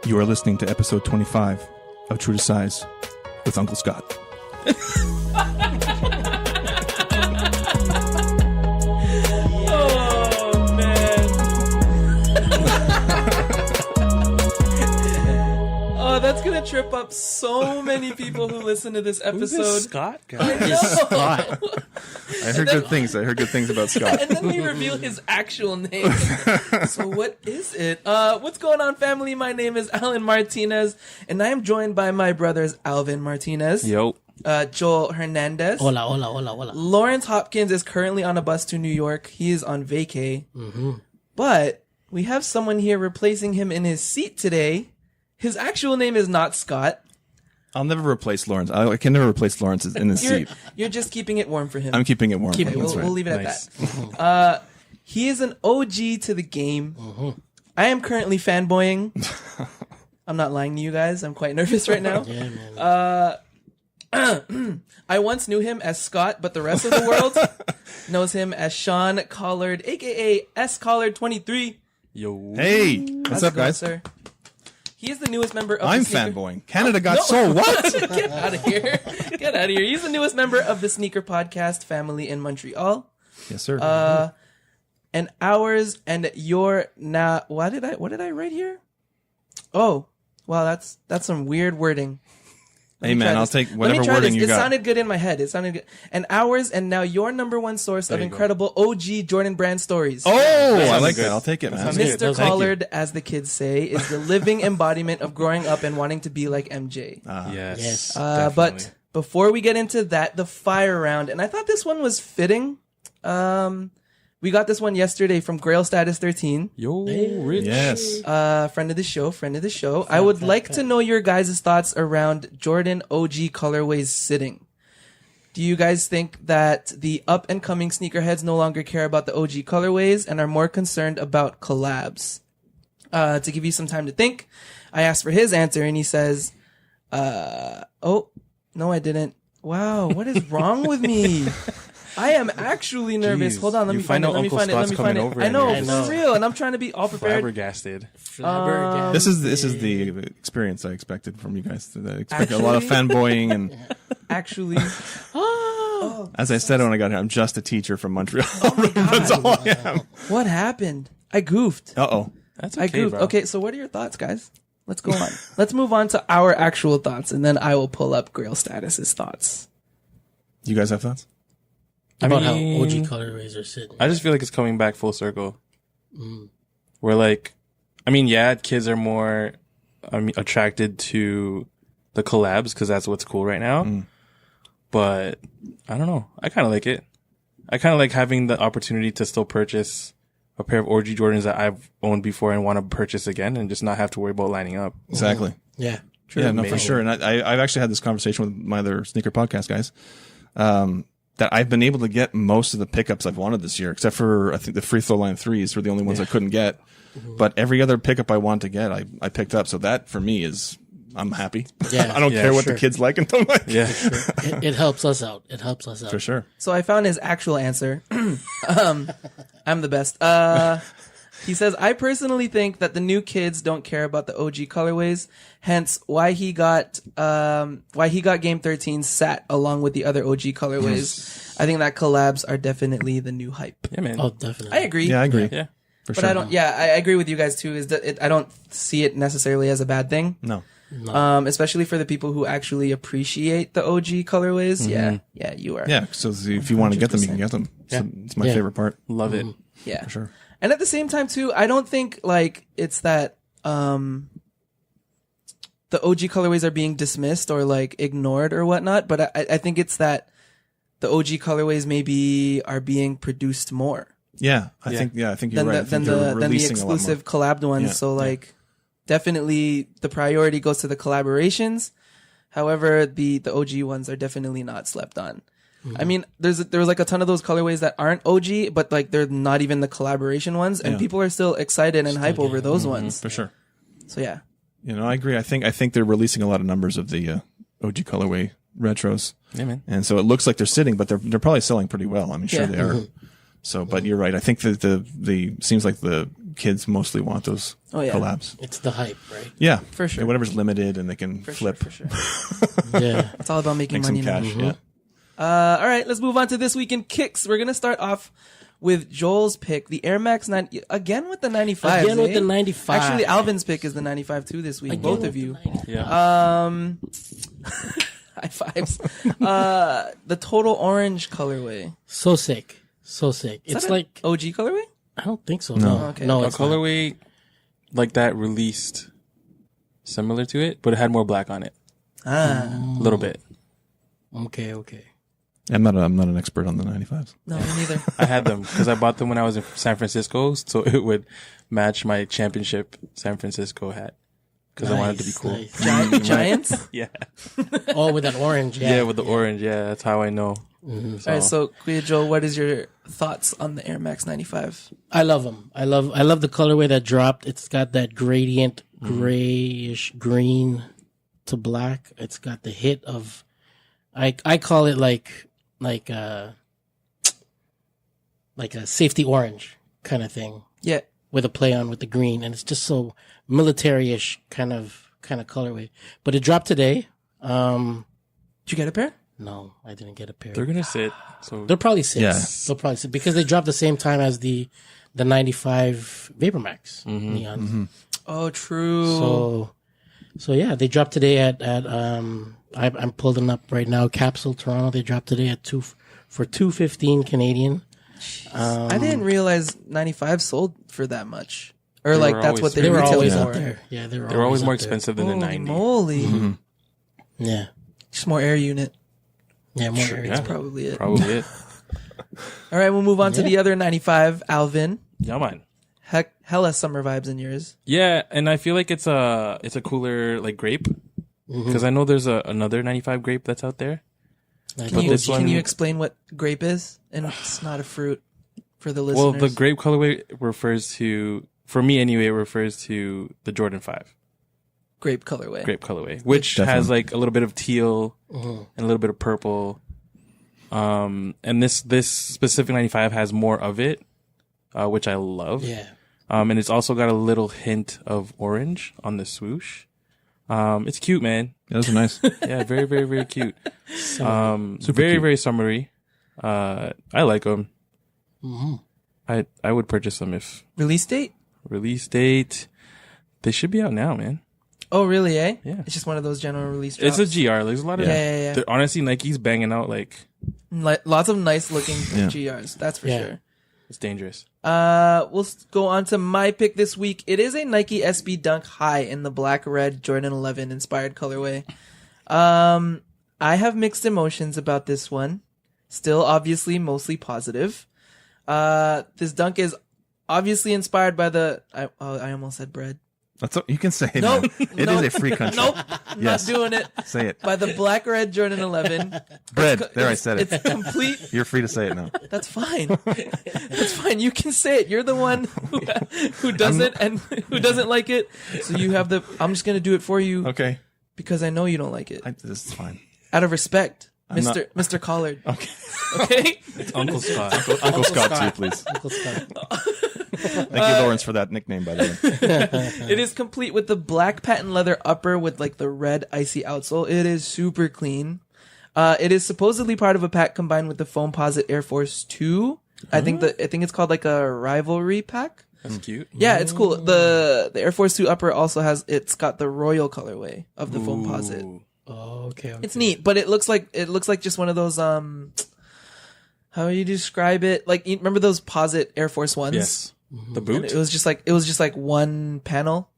You are listening to episode 25 of True to Size with Uncle Scott. Oh, man. Oh, that's going to trip up so many people who listen to this episode. Who's this Scott guy? I know. Scott. I heard good things. I heard good things about Scott. And then we reveal his actual name. So what is it? What's going on, family? My name is Alan Martinez, and I am joined by my brothers Alvin Martinez, Yo. Joel Hernandez. Hola, hola, hola, hola. Lawrence Hopkins is currently on a bus to New York. He is on vacay. Mm-hmm. But we have someone here replacing him in his seat today. His actual name is not Scott. I'll never replace Lawrence. I can never replace Lawrence in his seat. You're just keeping it warm for him. I'm keeping it warm. Okay, That's right. we'll leave it Nice. at that. He is an OG to the game. Mm-hmm. I am currently fanboying. I'm not lying to you guys. I'm quite nervous right now. Yeah, man. I once knew him as Scott, but the rest of the world knows him as Sean Collard, aka SCollard23. Yo. Hey, what's How's up, it going, guys? sir? He is the newest member of I'm the sneaker... fanboying. Canada got so what? Get out of here. Get out of here. He's the newest member of the Sneaker Podcast family in Montreal. Yes, sir. And ours and your now. What did I write here? Oh, wow, that's some weird wording. Hey, man, I'll take whatever Let me try wording this. you It got. sounded good in my head. It sounded good. And ours and now your number one source of you go. incredible OG Jordan Brand stories. Oh, I sounds like good. that. I'll take it, man. sounds good. Mr. Collard, as the kids say, is the living embodiment of growing up and wanting to be like MJ. Yes. Yes. But before we get into that, the fire round, and I thought this one was fitting. We got this one yesterday from Grail Status 13. Yo, Rich. Yes. Friend of the show. I would like to know your guys' thoughts around Jordan OG colorways sitting. Do you guys think that the up-and-coming sneakerheads no longer care about the OG colorways and are more concerned about collabs? To give you some time to think, I asked for his answer, and he says, oh, no, I didn't. Wow, what is wrong with me? I am actually nervous. Jeez. Hold on, let You me find find it. out Let me Uncle find it. Let Scott's me find coming it. over I know, and for real, and I'm trying to be all prepared. Flabbergasted. Flabbergasted. This is the experience I expected from you guys. I expected a lot of fanboying, and Actually, as I said when I got here, I'm just a teacher from Montreal. my God. That's all I am. what happened? I goofed. Uh-oh. That's I okay, goofed. bro. Okay, so what are your thoughts, guys? Let's go on. Let's move on to our actual thoughts, and then I will pull up Grail Status's thoughts. You guys have thoughts? About mean, how OG colorways are sitting. I just feel like it's coming back full circle. Where like, I mean, yeah, kids are more attracted to the collabs because that's what's cool right now. But I don't know. I kind of like it. I kind of like having the opportunity to still purchase a pair of OG Jordans that I've owned before and want to purchase again and just not have to worry about lining up. Exactly. Yeah. Yeah, no, for Amazing. sure. And I've actually had this conversation with my other sneaker podcast guys, that I've been able to get most of the pickups I've wanted this year, except for, I think, the free throw line threes were the only ones I couldn't get. But every other pickup I wanted to get, I picked up. So that, for me, I'm happy. Yeah. I don't Yeah, care what sure. the kids like and don't like. Yeah. It helps us out. It helps us out. For sure. So I found his actual answer. I'm the best. He says, I personally think that the new kids don't care about the OG colorways, hence why he got Game 13 sat along with the other OG colorways. I think that collabs are definitely the new hype. Yeah, man. Oh, definitely. I agree. Yeah, I agree. Yeah. For but sure. I agree with you guys too, is that I don't see it necessarily as a bad thing. No. Especially for the people who actually appreciate the OG colorways. Yeah, you are. Yeah. So if you want to get them, you can get them. So it's my favorite part. Love it. Yeah. For sure. And at the same time too, I don't think like it's that the OG colorways are being dismissed or like ignored or whatnot, but I think it's that the OG colorways maybe are being produced more Yeah. I think you're than right. I the think than they're the releasing a lot more. exclusive collabed ones. Yeah. So like definitely the priority goes to the collaborations. However, the OG ones are definitely not slept on. I mean, there was like a ton of those colorways that aren't OG, but like they're not even the collaboration ones, and people are still excited and hype over those ones. For sure. So yeah, You know, I agree. I think they're releasing a lot of numbers of the OG colorway retros. Yeah, man. And so it looks like they're sitting, but they're probably selling pretty well. I mean, sure Yeah. they are. So, but you're right. I think that the seems like the kids mostly want those collabs. It's the hype, right? Yeah, For sure. And whatever's limited and they can For flip. Sure, for sure. Yeah. It's all about making Make money some now. cash. Yeah. All right, let's move on to This Week in Kicks. We're going to start off with Joel's pick, the Air Max 90, again with the 95. Again with the 95. Actually, Alvin's pick is the 95 too this week, Again both with of you. the 95. Yeah. High fives. The total orange colorway. So sick. So sick. Is It's that an like, OG colorway? I don't think so. No. No. Okay. No, A it's not. colorway like that released similar to it, but it had more black on it. Ah, A little bit. Okay. I'm not an expert on the 95s. no, me neither. I had them because I bought them when I was in San Francisco, so it would match my championship San Francisco hat because I wanted to be Nice, cool. nice. Giants? Yeah. Oh, with that orange. Yeah, Yeah. with the orange. Yeah, that's how I know. All right, so Kuya Joel, what is your thoughts on the Air Max 95? I love them. I love the colorway that dropped. It's got that gradient, grayish green to black. It's got the hit of, I call it like a safety orange kind of thing Yeah. with a play on with the green, and it's just so military-ish kind of colorway. But it dropped today. Did you get a pair? No, I didn't get a pair. They're gonna sit. So They'll probably sit. Yeah. They'll probably sit because they dropped the same time as the 95 Vapor Max neons. Oh, true. So yeah, they dropped today at I'm pulling up right now. Capsule Toronto. They dropped today at for $215 Canadian. I didn't realize 95 sold for that much. Or They like were that's what always- they They were retail always for. up there. Yeah, they were they're always more up there. expensive than the Holy 90. moly. Yeah, Just more air unit. yeah, more Sure, areas. yeah. Probably it. Probably it. All right, we'll move on to the other 95, Alvin. Yeah, man. Heck, hella summer vibes in yours. Yeah, and I feel like it's a cooler like grape because I know there's another 95 grape that's out there. Like, Can you, this can one- you explain what grape is? And it's not a fruit for the listeners. Well, the grape colorway refers to, for me anyway, it refers to the Jordan 5 grape colorway. grape colorway, which Definitely. has like a little bit of teal and a little bit of purple. And this specific 95 has more of it, which I love. yeah, And it's also got a little hint of orange on the swoosh. It's cute, man. Yeah, those are nice. Yeah, very, very, very cute. Very, cute. very summery. I like them. I would purchase them if Release date? release date. They should be out now, man. Oh, really, eh? Yeah. It's just one of those general release drops. It's a GR. There's a lot of Yeah. Honestly, Nike's banging out like Lots of nice looking Yeah. GRs, that's for Yeah. sure. it's dangerous. We'll go on to my pick this week. It is a Nike SB Dunk High in the black red Jordan 11 inspired colorway. I have mixed emotions about this one. Still, obviously, mostly positive. This dunk is obviously inspired by I almost said bread. That's you can say it. Nope. Man. It is a free country. Nope, Yes. not doing it. Say it. By the black red Jordan 11. Bread. There, I said it. It's complete. You're free to say it now. That's fine. That's fine. You can say it. You're the one who doesn't and who doesn't like it. So you have I'm just gonna do it for you Okay. because I know you don't like it. This is fine. Out of respect, not- Mr. Collard. Okay. Okay. Uncle Scott. Uncle Scott, too, please. Uncle Scott. Thank you, Lawrence, for that nickname, by the way. It is complete with the black patent leather upper with like the red icy outsole. It is super clean. It is supposedly part of a pack combined with the Foamposite Air Force 2. I think it's called like a rivalry pack. That's cute. Yeah, it's cool. The Air Force 2 upper also it's got the royal colorway of the Foamposite. Ooh. Oh, okay. It's neat, but it looks like just one of those how do you describe it? Like you remember those Posit Air Force 1s? Yes. The And boot. it was just like one panel,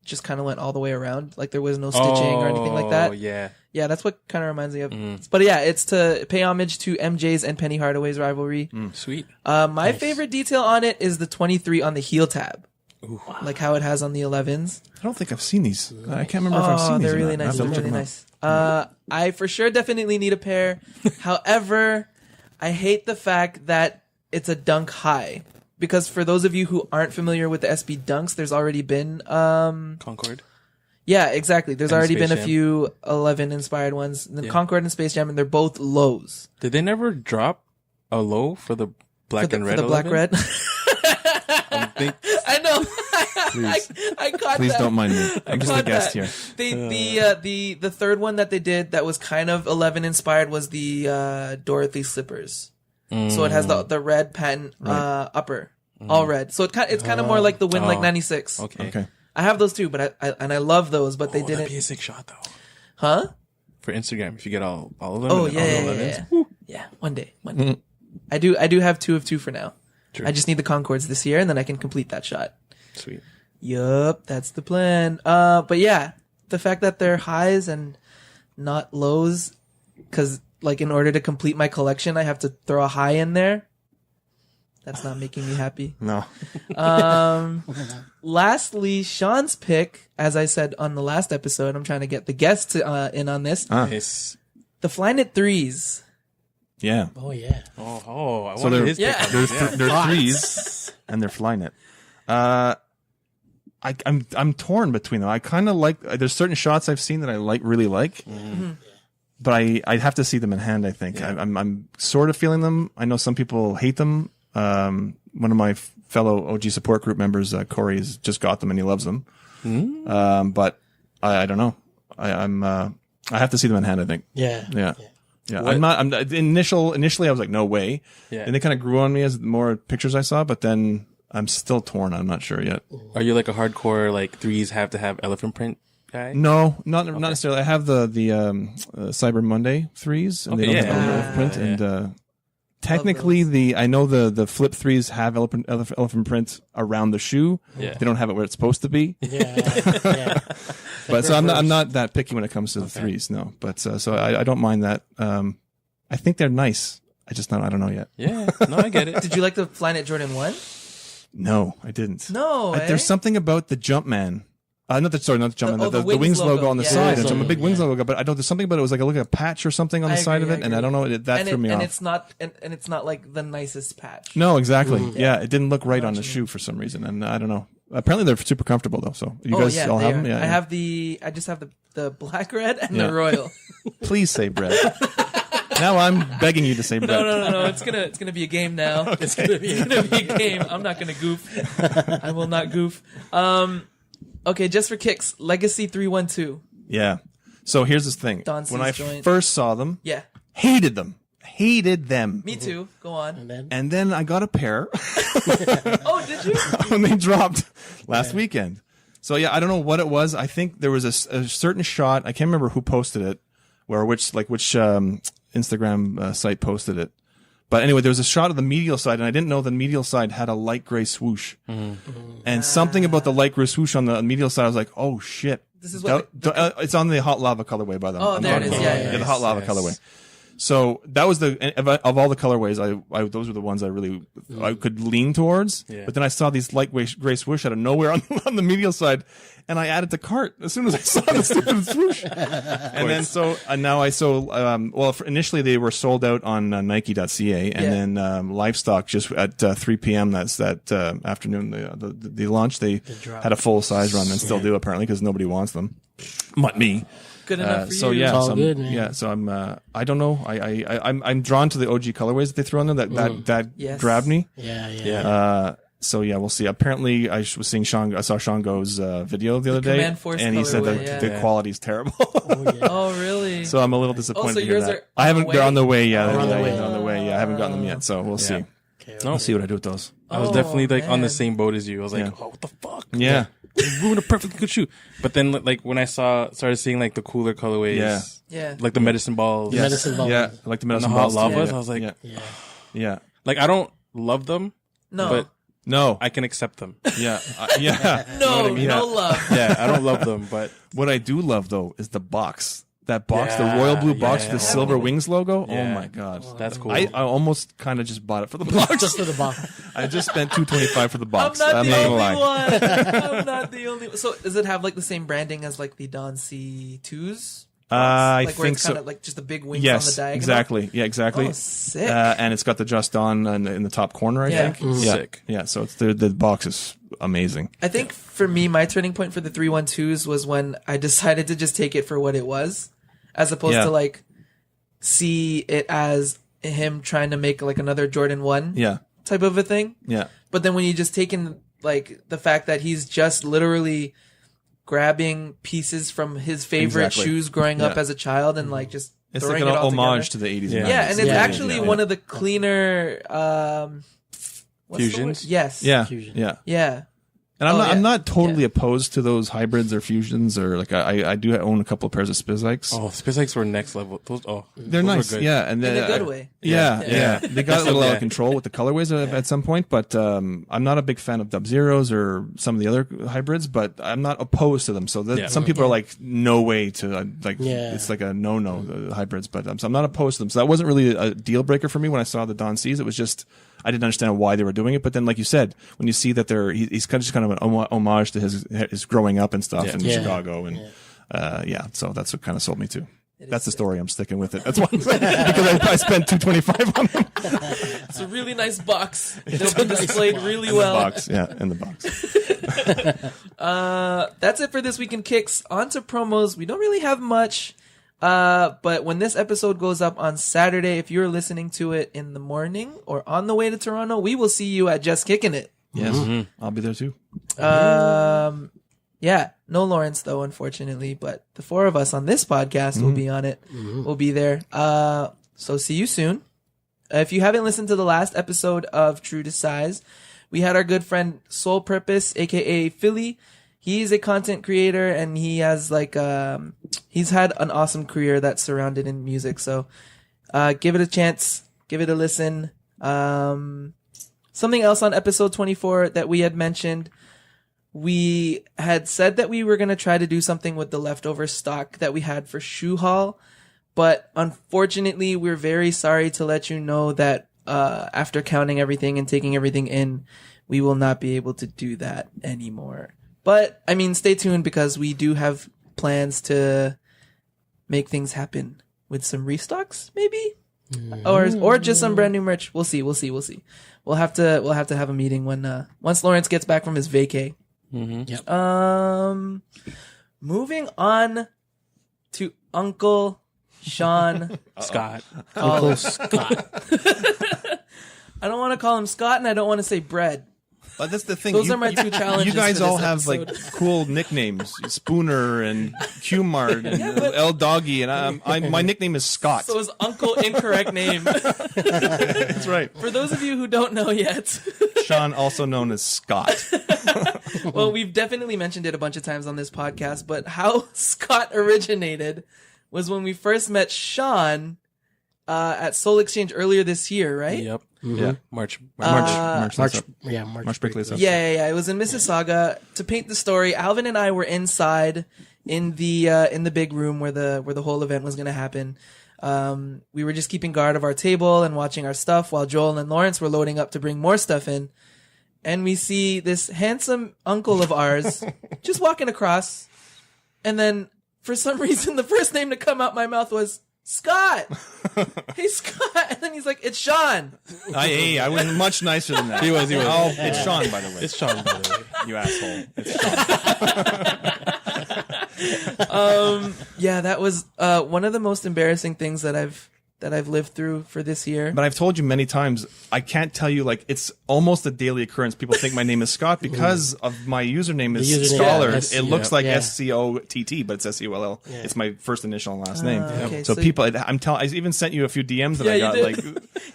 just kind of went all the way around. Like there was no stitching or anything like that. Oh yeah. Yeah, that's what kind of reminds me of. But yeah, it's to pay homage to MJ's and Penny Hardaway's rivalry. Sweet. My favorite detail on it is the 23 on the heel tab, like how it has on the 11s. I don't think I've seen these. I can't remember if I've seen these. They're or really not. nice. I'll They're have to really check them out. nice. I for sure definitely need a pair. However, I hate the fact that it's a dunk high. Because for those of you who aren't familiar with the SB Dunks, there's already been Concord. yeah, exactly. There's And already Space been a Jam. few 11 inspired ones. The Yeah. Concord and Space Jam, and they're both lows. Did they never drop a low for the black for the, and for red? the black 11? red. think I know. Please. I caught Please that. don't mind me. I'm just a caught guest that. here. The third one that they did that was kind of 11 inspired was the Dorothy slippers. So it has the red patent upper, all red. So it's kind of more like the Win like 96. okay. I have those too, but I love those, but they That'd didn't. be a sick shot though. Huh? For Instagram, if you get all of them. Oh and yeah, all the yeah, 11s. yeah. One day. I do have 2 of 2 for now. True. I just need the Concords this year, and then I can complete that shot. Sweet. Yup, that's the plan. But yeah, the fact that they're highs and not lows, because like in order to complete my collection, I have to throw a high in there. That's not making me happy. No. Lastly, Sean's pick, as I said on the last episode, I'm trying to get the guests in on this. Nice. The Flyknit 3s. Yeah. Oh yeah. I So wanted they're- his Yeah. pick. They're threes, and they're flying it. I'm torn between them. I kind of like. There's certain shots I've seen that I really like, but I'd have to see them in hand. I think I'm sort of feeling them. I know some people hate them. One of my fellow OG support group members, Corey's just got them and he loves them. But I don't know. I have to see them in hand. I think. Yeah. Yeah. What- I'm initially I was like, no way. Yeah. And they kind of grew on me as the more pictures I saw, but then I'm still torn. I'm not sure yet. Are you like a hardcore like threes have to have elephant print guy? No, not necessarily. I have the Cyber Monday threes, and they Okay, don't yeah. have elephant print. And technically, I know the flip threes have elephant print around the shoe. Yeah. They don't have it where it's supposed to be. Yeah. But so I'm not that picky when it comes to the threes. No, but so I don't mind that. I think they're nice. I don't know yet. Yeah. No, I get it. Did you like the Flyknit Jordan 1? No, I didn't. No, There's something about the Jumpman. Not the Jumpman. The The Wings logo on the Yeah. side. Wings I'm a big logo, Wings yeah. logo, but I don't. There's something about it. It was like a patch or something on the I side agree, of it, I and I agree. don't know. That threw me and off. it's not and it's not like the nicest patch. No, exactly. Yeah, it didn't look right on the shoe for some reason, and I don't know. Apparently, they're super comfortable though. So you guys all they have are. them. Yeah, I just have the black red and Yeah. the royal. Please say Brett. Now I'm begging you to say Brett. No. It's gonna be a game now. It's gonna be a game. I'm not gonna goof. I will not goof. Okay, just for kicks, Legacy 312. Yeah. So here's this thing. Don When I C's joint. first saw them, Yeah, hated them. me too. Go on. And then And then I got a pair Oh, did you? when they dropped last weekend. So yeah, I don't know what it was. I think there was a certain shot. I can't remember who posted it, which Instagram site posted it. But anyway, there was a shot of the medial side, and I didn't know the medial side had a light gray swoosh. And something about the light gray swoosh on the medial side, I was like, "Oh shit!" This is what it's on the hot lava colorway, by the way. Oh, there it is. Yeah. The hot lava colorway. So that was of all the colorways, those were the ones I could lean towards. Yeah. But then I saw these light gray swoosh out of nowhere on the medial side, and I added to cart as soon as I saw the stupid swoosh. And then initially they were sold out on Nike.ca, and then Livestock just at 3 p.m. that afternoon the launch they had a full size run and still do apparently because nobody wants them. Not me. Good enough for So you. yeah, It's all so good, man. yeah. So I don't know. I'm drawn to the OG colorways that they throw in there. That Yes. grabbed me. yeah. So yeah, we'll see. Apparently, I saw Sean Go's video the other day, Command Force and he said colorway, that yeah. the quality's terrible. Oh, really? So I'm a little disappointed so to hear yours that. are I haven't. on the They're way? on the way. Yeah, on the they're way. on the way. Yeah, I haven't gotten them yet. So we'll see. Okay, I'll see what I do with those. I was Oh, definitely like on the man. same boat as you. I was like, Yeah. oh, what the fuck? Yeah, You ruined a perfectly good shoe. But then like when I started seeing like the cooler colorways, Yeah. Yeah. like the medicine balls, Yes. Medicine ball. Yeah, I like the and the medicine hot balls. too. lavas, Yeah. I was like, Yeah. yeah. like I don't love them, No. but No. I can accept them. Yeah. Yeah. no. what I mean? No love. Yeah, I don't love them, but What I do love though is the box. That box, the Yeah, royal blue box yeah. with the silver wings logo. Oh Yeah. my god. that's cool. I almost kind of just bought it for the box. Just for the ball. I just spent $225 for the I'm box. not the gonna only lie. one. I'm not the only one. So does it have like the same branding as like the Don C2s? I like where think it's kind so. of like just the big wings Yes, on the diagonal? exactly. Yeah, exactly. Oh, sick. And it's got the Just On in the top corner, I Yeah. think. Yeah. Sick. Yeah, so it's the box is amazing. I think for me, my turning point for the 312s was when I decided to just take it for what it was, as opposed Yeah. to like see it as him trying to make like another Jordan 1 Yeah. type of a thing. Yeah. But then when you just take in like the fact that he's just literally grabbing pieces from his favorite shoes growing up as a child and like just It's throwing like an it all homage together. to the 80s. Yeah. and 90s. Yeah, and it's actually Yeah. one of the cleaner what's the Fusions? word? Yes. Yeah, Fusion. yeah. Yeah. And I'm not totally Yeah. opposed to those hybrids or fusions, or like I do own a couple of pairs of Spizikes. Oh, Spizikes were next level. Those They're those nice, were good. yeah, and In then a good way. Yeah. They got a little out Yeah. of control with the colorways at some point, but I'm not a big fan of Dub Zeros or some of the other hybrids, but I'm not opposed to them. So some people are like, no way to it's like a no the hybrids, but so I'm not opposed to them. So that wasn't really a deal breaker for me when I saw the Don C's. It was just I didn't understand why they were doing it, but then like you said, when you see that he's kind of an homage to his growing up and stuff in Chicago, and so that's what kind of sold me too. That's the story. I'm sticking with it. That's why I'm saying, because I spent $225 on them. It's a really nice box. They'll be displayed really well. In the box. That's it for this week in Kicks. On to promos. We don't really have much. But when this episode goes up on Saturday, if you're listening to it in the morning or on the way to Toronto, we will see you at Just Kicking It. Yes, I'll be there too. Yeah, no Lawrence though, unfortunately, but the four of us on this podcast will be on it. We'll be there. So see you soon. If you haven't listened to the last episode of True to Size, we had our good friend Soul Purpose, aka Philly. He's a content creator and he has he's had an awesome career that's surrounded in music. So, give it a chance, give it a listen. Something else on episode 24 that we had mentioned. We had said that we were going to try to do something with the leftover stock that we had for Shoe Haul. But unfortunately, we're very sorry to let you know that, after counting everything and taking everything in, we will not be able to do that anymore. But, I mean, stay tuned because we do have plans to make things happen with some restocks, maybe? Or just some brand new merch. We'll see. We'll have to have a meeting when, once Lawrence gets back from his vacay. Yep. Moving on to Uncle Sean Scott. Uncle Scott. I don't want to call him Scott and I don't want to say Bread. But that's the thing. Those are my two challenges. You guys for this all have episode. like cool nicknames, Spooner and Q-Mart and L Doggy, and my nickname is Scott. So is Uncle incorrect name. That's right. For those of you who don't know yet. Sean, also known as Scott. Well, we've definitely mentioned it a bunch of times on this podcast, but how Scott originated was when we first met Sean at Soul Exchange earlier this year, right? Yep. Yeah. March. March March Brickley. Yeah. It was in Mississauga. To paint the story, Alvin and I were inside in the big room where the whole event was going to happen. We were just keeping guard of our table and watching our stuff while Joel and Lawrence were loading up to bring more stuff in. And we see this handsome uncle of ours just walking across. And then for some reason, the first name to come out my mouth was Scott. Hey, Scott. And then he's like, it's Sean. I was much nicer than that. He was. Oh, it's Sean, by the way. It's Sean, by the way. You asshole. It's Sean. Yeah, that was one of the most embarrassing things that I've lived through for this year. But I've told you many times, I can't tell you, like, it's almost a daily occurrence. People think my name is Scott because of my username is SCollard. It looks like SCOTT, but it's SCOLL. Yeah. It's my first initial and last name. Okay, so people, I even sent you a few DMs that I got. you Like,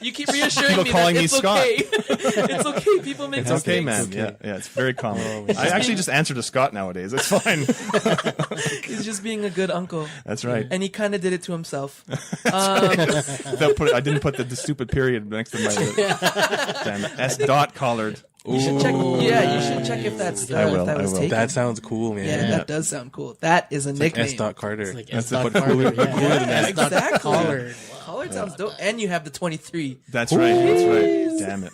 you keep reassuring people me calling that me it's Scott. okay. It's okay. People make it's mistakes. okay, man. Yeah, it's very common. I actually just answer to Scott nowadays. It's fine. He's just being a good uncle. That's right. And he kind of did it to himself. I didn't put the stupid period next to my damn it. S. Collard. You should check. Yeah, you should check if that's I will, if that was I will. taken. That sounds cool, man. Yeah, that does sound cool. That is a nickname. S. Carter. Like That's S. it. Carter. Cooler than that. Exactly. Collard. Collard sounds dope. And you have the 23. That's right. That's right. Damn it.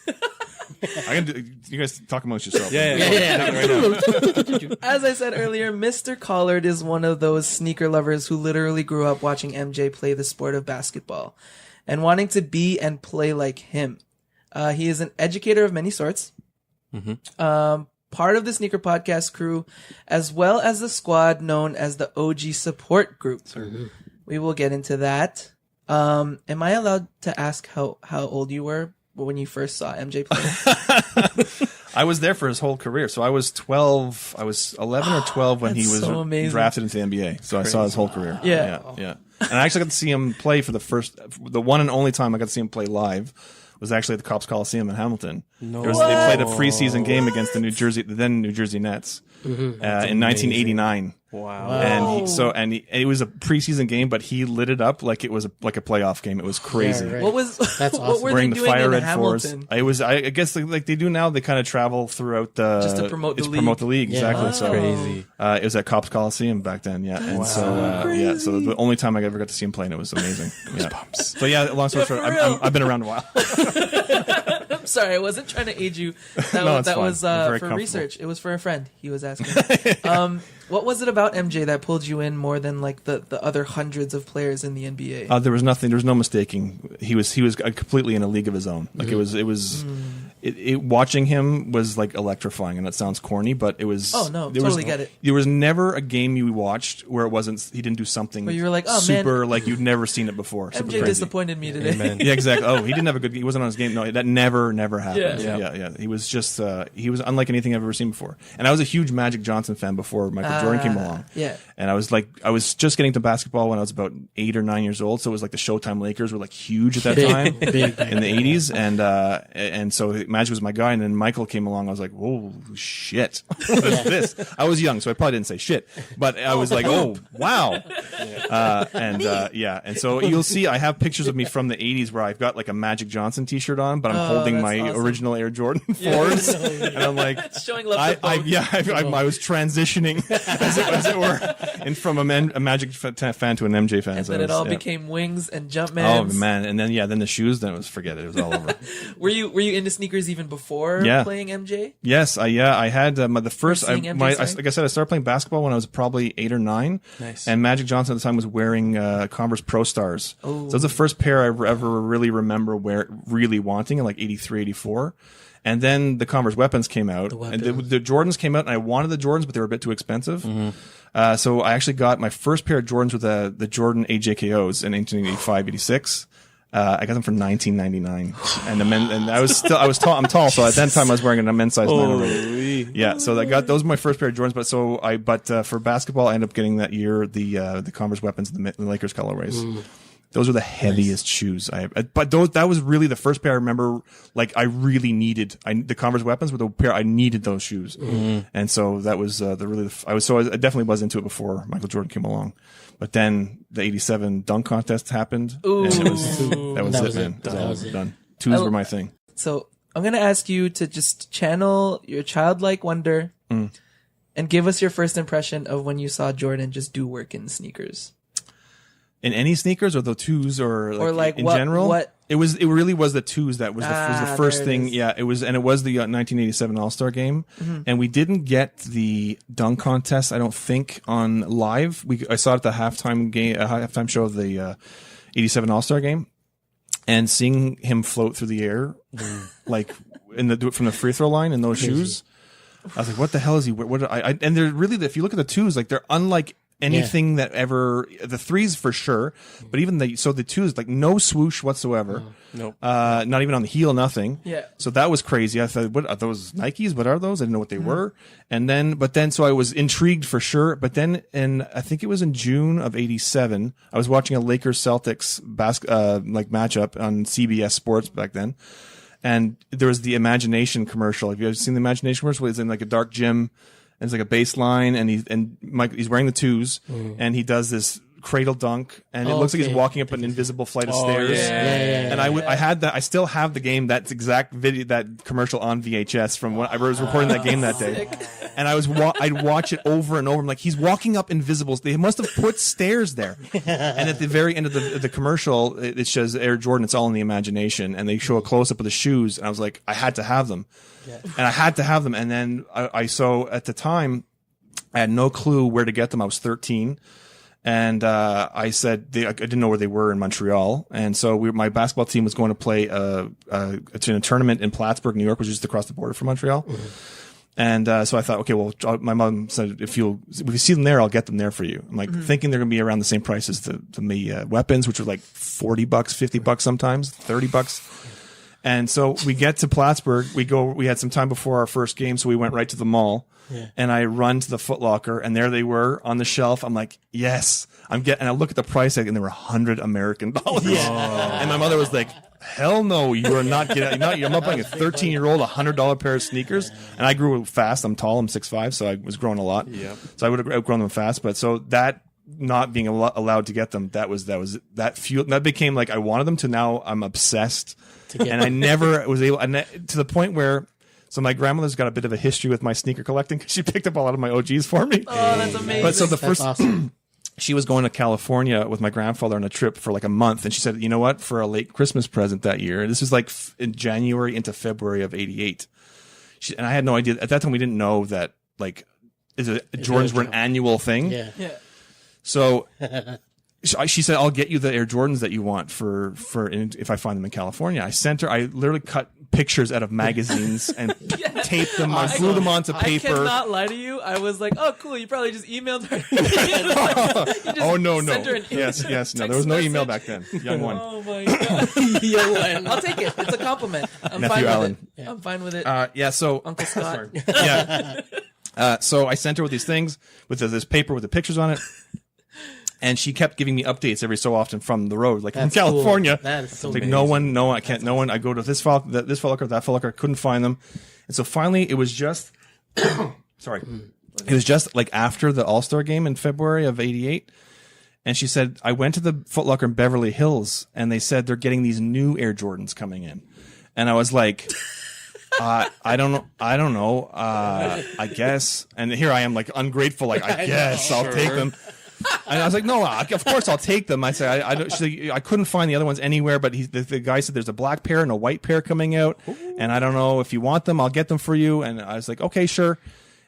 I can do. You guys talk amongst yourselves. Yeah. Right now. As I said earlier, Mr. Collard is one of those sneaker lovers who literally grew up watching MJ play the sport of basketball and wanting to be and play like him. He is an educator of many sorts. Part of the Sneaker Podcast crew, as well as the squad known as the OG Support Group. We will get into that. Am I allowed to ask how old you were when you first saw MJ play? I was there for his whole career. So I was 12. I was 11 or 12 when he was so amazing. drafted into the NBA. So I saw his whole career. Yeah. Yeah. And I actually got to see him play for the one and only time I got to see him play live was actually at the Copps Coliseum in Hamilton. No. They played a preseason game against the New Jersey Nets in 1989. Wow. And it was a preseason game, but he lit it up like it was like a playoff game. It was crazy. Yeah, right. What was That's what awesome. were Wearing they the doing fire in red force. Hamilton? I guess like they do now. They kind of travel throughout the Just to promote the league. Promote the league, Yeah. exactly. Oh. So Crazy. it was at Copps Coliseum back then. Yeah, and crazy. so the only time I ever got to see him play, and it was amazing. So long story short, for real. I've been around a while. I'm sorry, I wasn't trying to aid you. That No, was, it's that fine. was I'm very for comfortable. research. It was for a friend. He was asking. What was it about MJ that pulled you in more than like the other hundreds of players in the NBA? There was nothing. There was no mistaking. He was completely in a league of his own. Like watching him was like electrifying, and that sounds corny, but it was. Oh, no, there totally was, get it. There was never a game you watched where it wasn't. He didn't do something. Where you were like, oh, super man. like you'd never seen it before. Super MJ crazy. disappointed me today. Amen. Yeah, exactly. Oh, he didn't have a good. He wasn't on his game. No, that never happened. Yeah. Yeah. He was just. He was unlike anything I've ever seen before. And I was a huge Magic Johnson fan before Michael Jordan came along. Yeah. And I was just getting to basketball when I was about 8 or 9 years old. So it was like the Showtime Lakers were like huge at that time Big in the 80s. And so Magic was my guy. And then Michael came along. I was like, whoa, shit. What is this? I was young, so I probably didn't say shit, but I was like, oh, wow. And so you'll see, I have pictures of me from the 80s where I've got like a Magic Johnson t-shirt on, but I'm holding that's my awesome. original Air Jordan 4s. And I'm like, Showing love to both. I was transitioning as it were, and from a Magic fan to an MJ fan. And So then it all yeah. became wings and Jumpman. Oh man, and then the shoes. Then forget it. It was all over. Were you into sneakers even before Yeah. playing MJ? Yes, I had the first. seeing MJ, sorry? Like I said, I started playing basketball when I was probably 8 or 9. Nice. And Magic Johnson at the time was wearing Converse Pro Stars. So it was the first pair I ever really remember really wanting in like 83, 84. And then the Converse Weapons came out, and the Jordans came out, and I wanted the Jordans, but they were a bit too expensive. So I actually got my first pair of Jordans with the Jordan AJKOs in 1985, 86. I got them for $19.99, and I was tall. I'm tall, so at that time I was wearing a men's size 9 already. Yeah, so I got those were my first pair of Jordans. But for basketball, I ended up getting that year the Converse Weapons, the Lakers colorways. Those were the heaviest shoes I have. But that was really the first pair I remember, like, I really needed. The Converse Weapons were the pair I needed those shoes. And so that was I definitely was into it before Michael Jordan came along. But then the 87 dunk contest happened. Ooh. And that was it, man. That was done. Twos were my thing. So I'm going to ask you to just channel your childlike wonder and give us your first impression of when you saw Jordan just do work in sneakers. In any sneakers or the twos or like in general? It really was the twos that was the first thing. Yeah, it was the 1987 All-Star game. And we didn't get the dunk contest, I don't think, on live. I saw it at the halftime show of the 87 All-Star game. And seeing him float through the air, like from the free throw line in those shoes, I was like, what the hell is he? And they're really, if you look at the twos, like they're unlike anything that ever, the threes for sure, but even the twos, like no swoosh whatsoever. Nope. Not even on the heel, nothing. Yeah. So that was crazy. I thought, what are those Nikes? What are those? I didn't know what they were. But then, so I was intrigued for sure. But then, I think it was in June of 87, I was watching a Lakers Celtics matchup on CBS Sports back then. And there was the Imagination commercial. Have you ever seen the Imagination commercial? It's in like a dark gym. And it's like a baseline, and he's wearing the twos, and he does this cradle dunk, and it looks like he's walking up an invisible flight of stairs. And I had that. I still have the game, that exact video, that commercial on VHS from when I was recording that game that day. And I'd watch it over and over. I'm like, he's walking up invisibles. They must have put stairs there. And at the very end of the commercial, it shows Air Jordan. It's all in the imagination, and they show a close up of the shoes. And I was like, I had to have them. And I had to have them. And then so at the time, I had no clue where to get them. I was 13. And I said, I didn't know where they were in Montreal. And so my basketball team was going to play in a tournament in Plattsburgh, New York, which is just across the border from Montreal. And so I thought, okay, well, my mom said, if you see them there, I'll get them there for you. I'm like thinking they're going to be around the same price as the weapons, which are like $40, $50 sometimes, $30. And so we get to Plattsburgh. We had some time before our first game, so we went right to the mall. Yeah. And I run to the Foot Locker, and there they were on the shelf. I'm like, yes, and I look at the price tag, and they were $100 American. Yeah. And my mother was like, hell no, you are not getting. I'm not buying a 13-year-old $100 pair of sneakers. And I grew fast. I'm tall. I'm 6'5", so I was growing a lot. Yeah. So I would have outgrown them fast. But so that not being allowed to get them, that became like I wanted them to. Now I'm obsessed, and I never was able. And to the point where. So my grandmother's got a bit of a history with my sneaker collecting because she picked up a lot of my OGs for me. Oh, that's amazing. But so that's awesome. She was going to California with my grandfather on a trip for like a month. And she said, you know what, for a late Christmas present that year, this was like in January into February of 88. And I had no idea. At that time, we didn't know that like Jordans were an annual thing. Yeah. So she said, I'll get you the Air Jordans that you want for if I find them in California. I literally cut pictures out of magazines and taped them. I glued them onto paper. I cannot lie to you. I was like, oh, cool. You probably just emailed her. No. Yes. No, there was no email back then. Young one. Oh, my God. Young one. I'll take it. It's a compliment. I'm Nephew fine Alan. with it. I'm fine with it. So Uncle Scott. So I sent her with these things with this paper with the pictures on it. And she kept giving me updates every so often from the road, like from California. Cool. That is so like, amazing. I can't. No one. I go to this file, that file locker, that file locker. Couldn't find them, and so finally, it was just. Sorry, it was just like after the All-Star game in February of '88, and she said I went to the Foot Locker in Beverly Hills, and they said they're getting these new Air Jordans coming in, and I was like. I don't know. I guess. And here I am, like ungrateful. Like I guess I'll take them. And I was like, no, of course I'll take them. I said, I couldn't find the other ones anywhere, but the guy said there's a black pair and a white pair coming out. Ooh. And I don't know if you want them, I'll get them for you. And I was like, okay, sure.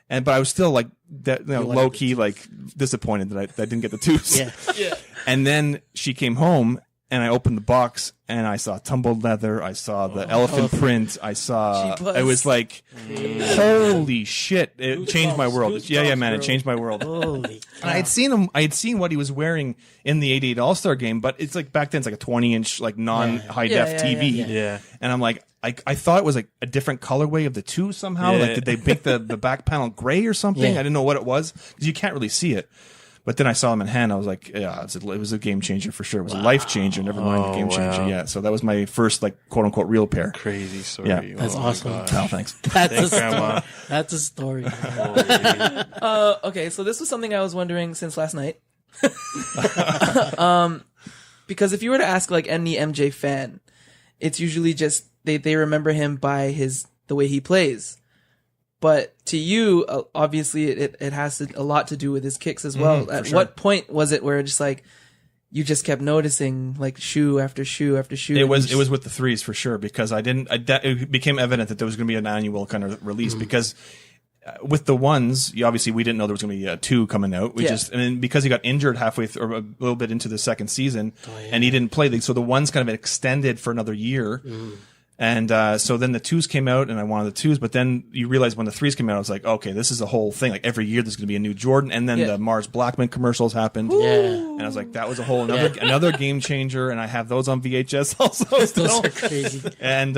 But I was still like, low key, like disappointed that I didn't get the twos. Yeah. And then she came home and I opened the box and I saw tumbled leather. I saw the elephant print. I saw, it was like, holy shit. It changed my world. Yeah, man. It changed my world. Holy and I had seen what he was wearing in the '88 All-Star game, but it's like back then it's like a 20-inch, like non-high def TV. Yeah. And I'm like, I thought it was like a different colorway of the two somehow. Yeah. Like, did they make the back panel gray or something? Yeah. I didn't know what it was because you can't really see it. But then I saw him in hand. I was like, yeah, it was a game changer for sure. It was a life changer. Never mind a game changer. Yeah. So that was my first, like, quote unquote, real pair. Crazy story. Yeah. That's awesome. Oh, thanks. Thanks, Grandma. That's a story. Okay. So this was something I was wondering since last night. Because if you were to ask like any MJ fan, it's usually just they remember him by the way he plays. But to you, obviously, it has a lot to do with his kicks as well. At what point was it where just like you just kept noticing like shoe after shoe after shoe? It was with the threes for sure because it became evident that there was going to be an annual kind of release because with the ones, we didn't know there was going to be a 2 coming out. Because he got injured halfway through, or a little bit into the second season, and he didn't play. So the ones kind of extended for another year. And so then the 2s came out, and I wanted the 2s. But then you realize when the 3s came out, I was like, okay, this is a whole thing. Like every year, there's going to be a new Jordan. And then the Mars Blackman commercials happened. Yeah. And I was like, that was a whole another game changer. And I have those on VHS also. Those are crazy. And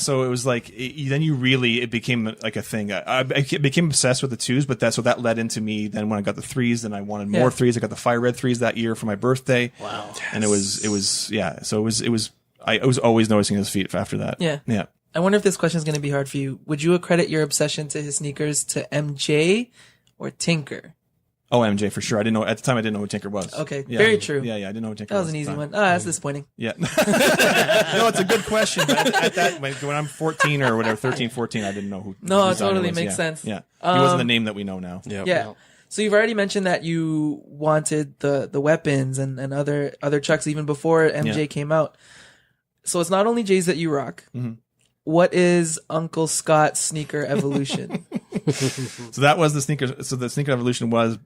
so it was like then it became like a thing. I became obsessed with the 2s, but that led into me. Then when I got the 3s, then I wanted more 3s. I got the fire red 3s that year for my birthday. Wow. And it was. So it was. I was always noticing his feet after that. Yeah. Yeah. I wonder if this question is going to be hard for you. Would you accredit your obsession to his sneakers to MJ or Tinker? Oh, MJ for sure. At the time I didn't know who Tinker was. Okay. Yeah. Very true. Yeah. I didn't know who Tinker was. That was an easy one. That's disappointing. Yeah. No, it's a good question. But at that, when I'm 14 or whatever, 13, 14, I didn't know who. No, it totally makes sense. Yeah. He wasn't the name that we know now. Yep. Yeah. So you've already mentioned that you wanted the weapons and other Chucks even before MJ came out. So it's not only J's that you rock. Mm-hmm. What is Uncle Scott's sneaker evolution? So that was the sneaker. So the sneaker evolution was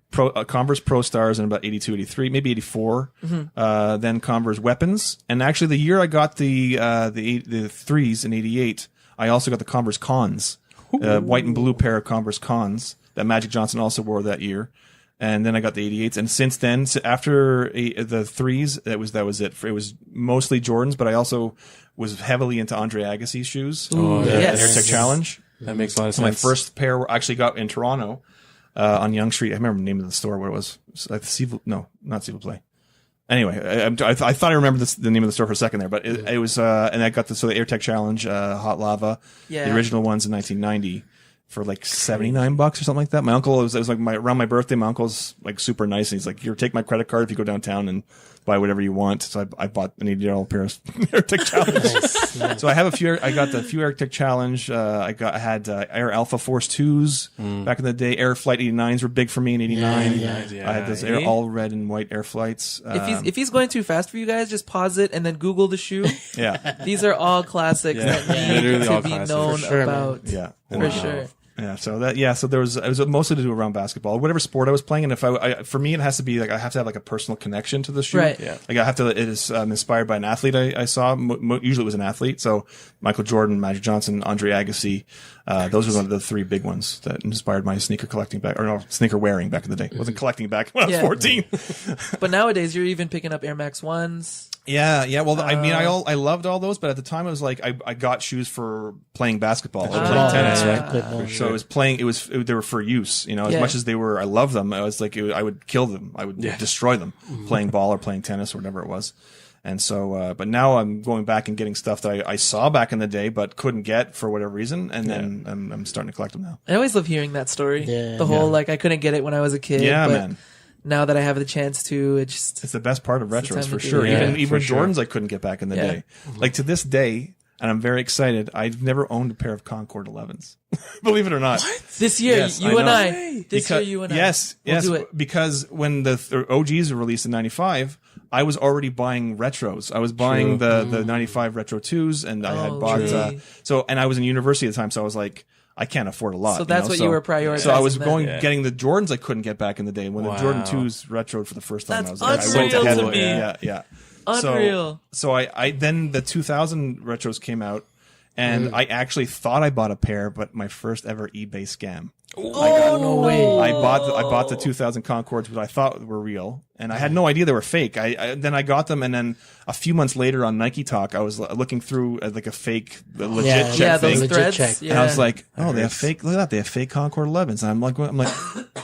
Converse Pro Stars in about 82, 83, maybe 84. Mm-hmm. Then Converse Weapons. And actually the year I got the 3s in 88, I also got the Converse Cons, white and blue pair of Converse Cons that Magic Johnson also wore that year. And then I got the 88s. And since then, after the 3s, that was it. It was mostly Jordans, but I also was heavily into Andre Agassi's shoes. Oh, the yes. Air Tech Challenge. That makes a lot of So my sense. first pair I actually got in Toronto, on Yonge Street. I remember the name of the store, what it was. Not S'il Play. Anyway, I thought I remembered the name of the store for a second there, but it was, and I got the Air Tech Challenge, Hot Lava, the original ones in 1990 for like $79 or something like that. My uncle, it was like around my birthday, my uncle's like super nice. And he's like, here, take my credit card if you go downtown and buy whatever you want. So I bought an $80 pair of Air Tech Challenge. So I have I got the few Air Tech Challenge. I had Air Alpha Force 2s back in the day. Air Flight 89s were big for me in 89. I had those all red and white Air Flights. If he's going too fast for you guys, just pause it and then Google the shoe. Yeah. These are all classics that need Literally to all be classics. known For sure, about. Yeah. For sure. Yeah, so there was, it was mostly to do around basketball, whatever sport I was playing. And if for me, it has to be like, I have to have like a personal connection to the shoe. Right. Yeah. Like it is inspired by an athlete I saw. Usually it was an athlete. So Michael Jordan, Magic Johnson, Andre Agassi. Those were one of the three big ones that inspired my sneaker collecting sneaker wearing back in the day. I wasn't collecting back when I was 14. But nowadays, you're even picking up Air Max 1s. Yeah. Well, I mean, I loved all those, but at the time it was like, I got shoes for playing basketball or playing tennis, right? So they were for use, as much as I loved them. I was like, I would kill them. I would destroy them playing ball or playing tennis or whatever it was. And so, but now I'm going back and getting stuff that I saw back in the day, but couldn't get for whatever reason. And then I'm starting to collect them now. I always love hearing that story. Yeah. The whole, I couldn't get it when I was a kid. Yeah, but man. Now that I have the chance to, it's the best part of It's the retros time for to do sure. it. Yeah, Even for sure. Jordans I couldn't get back in the day. Like to this day, and I'm very excited, I've never owned a pair of Concord 11s. Believe it or not. this year, Yes, you I and know. I. This year, you and I. Yes, We'll do it. because when the OGs were released in 95, I was already buying retros. I was buying the 95 Retro 2s, and I had bought, and I was in university at the time, so I was like, I can't afford a lot. So that's what you were prioritizing. So I was then. getting the Jordans I couldn't get back in the day. When the Jordan 2s retroed for the first time, That's I was like, I went unreal ahead to of it. me. Yeah. Unreal. So I then the 2000 retros came out, and I actually thought I bought a pair, but my first ever eBay scam. No way. I bought the 2000 Concords, which I thought were real, and I had no idea they were fake. Then I got them, and then a few months later on Nike Talk, I was looking through like a fake, legit check those thing. Legit threads. check. Yeah. And I was like, oh, they have fake. Look at that, they have fake Concord 11s. And I'm like,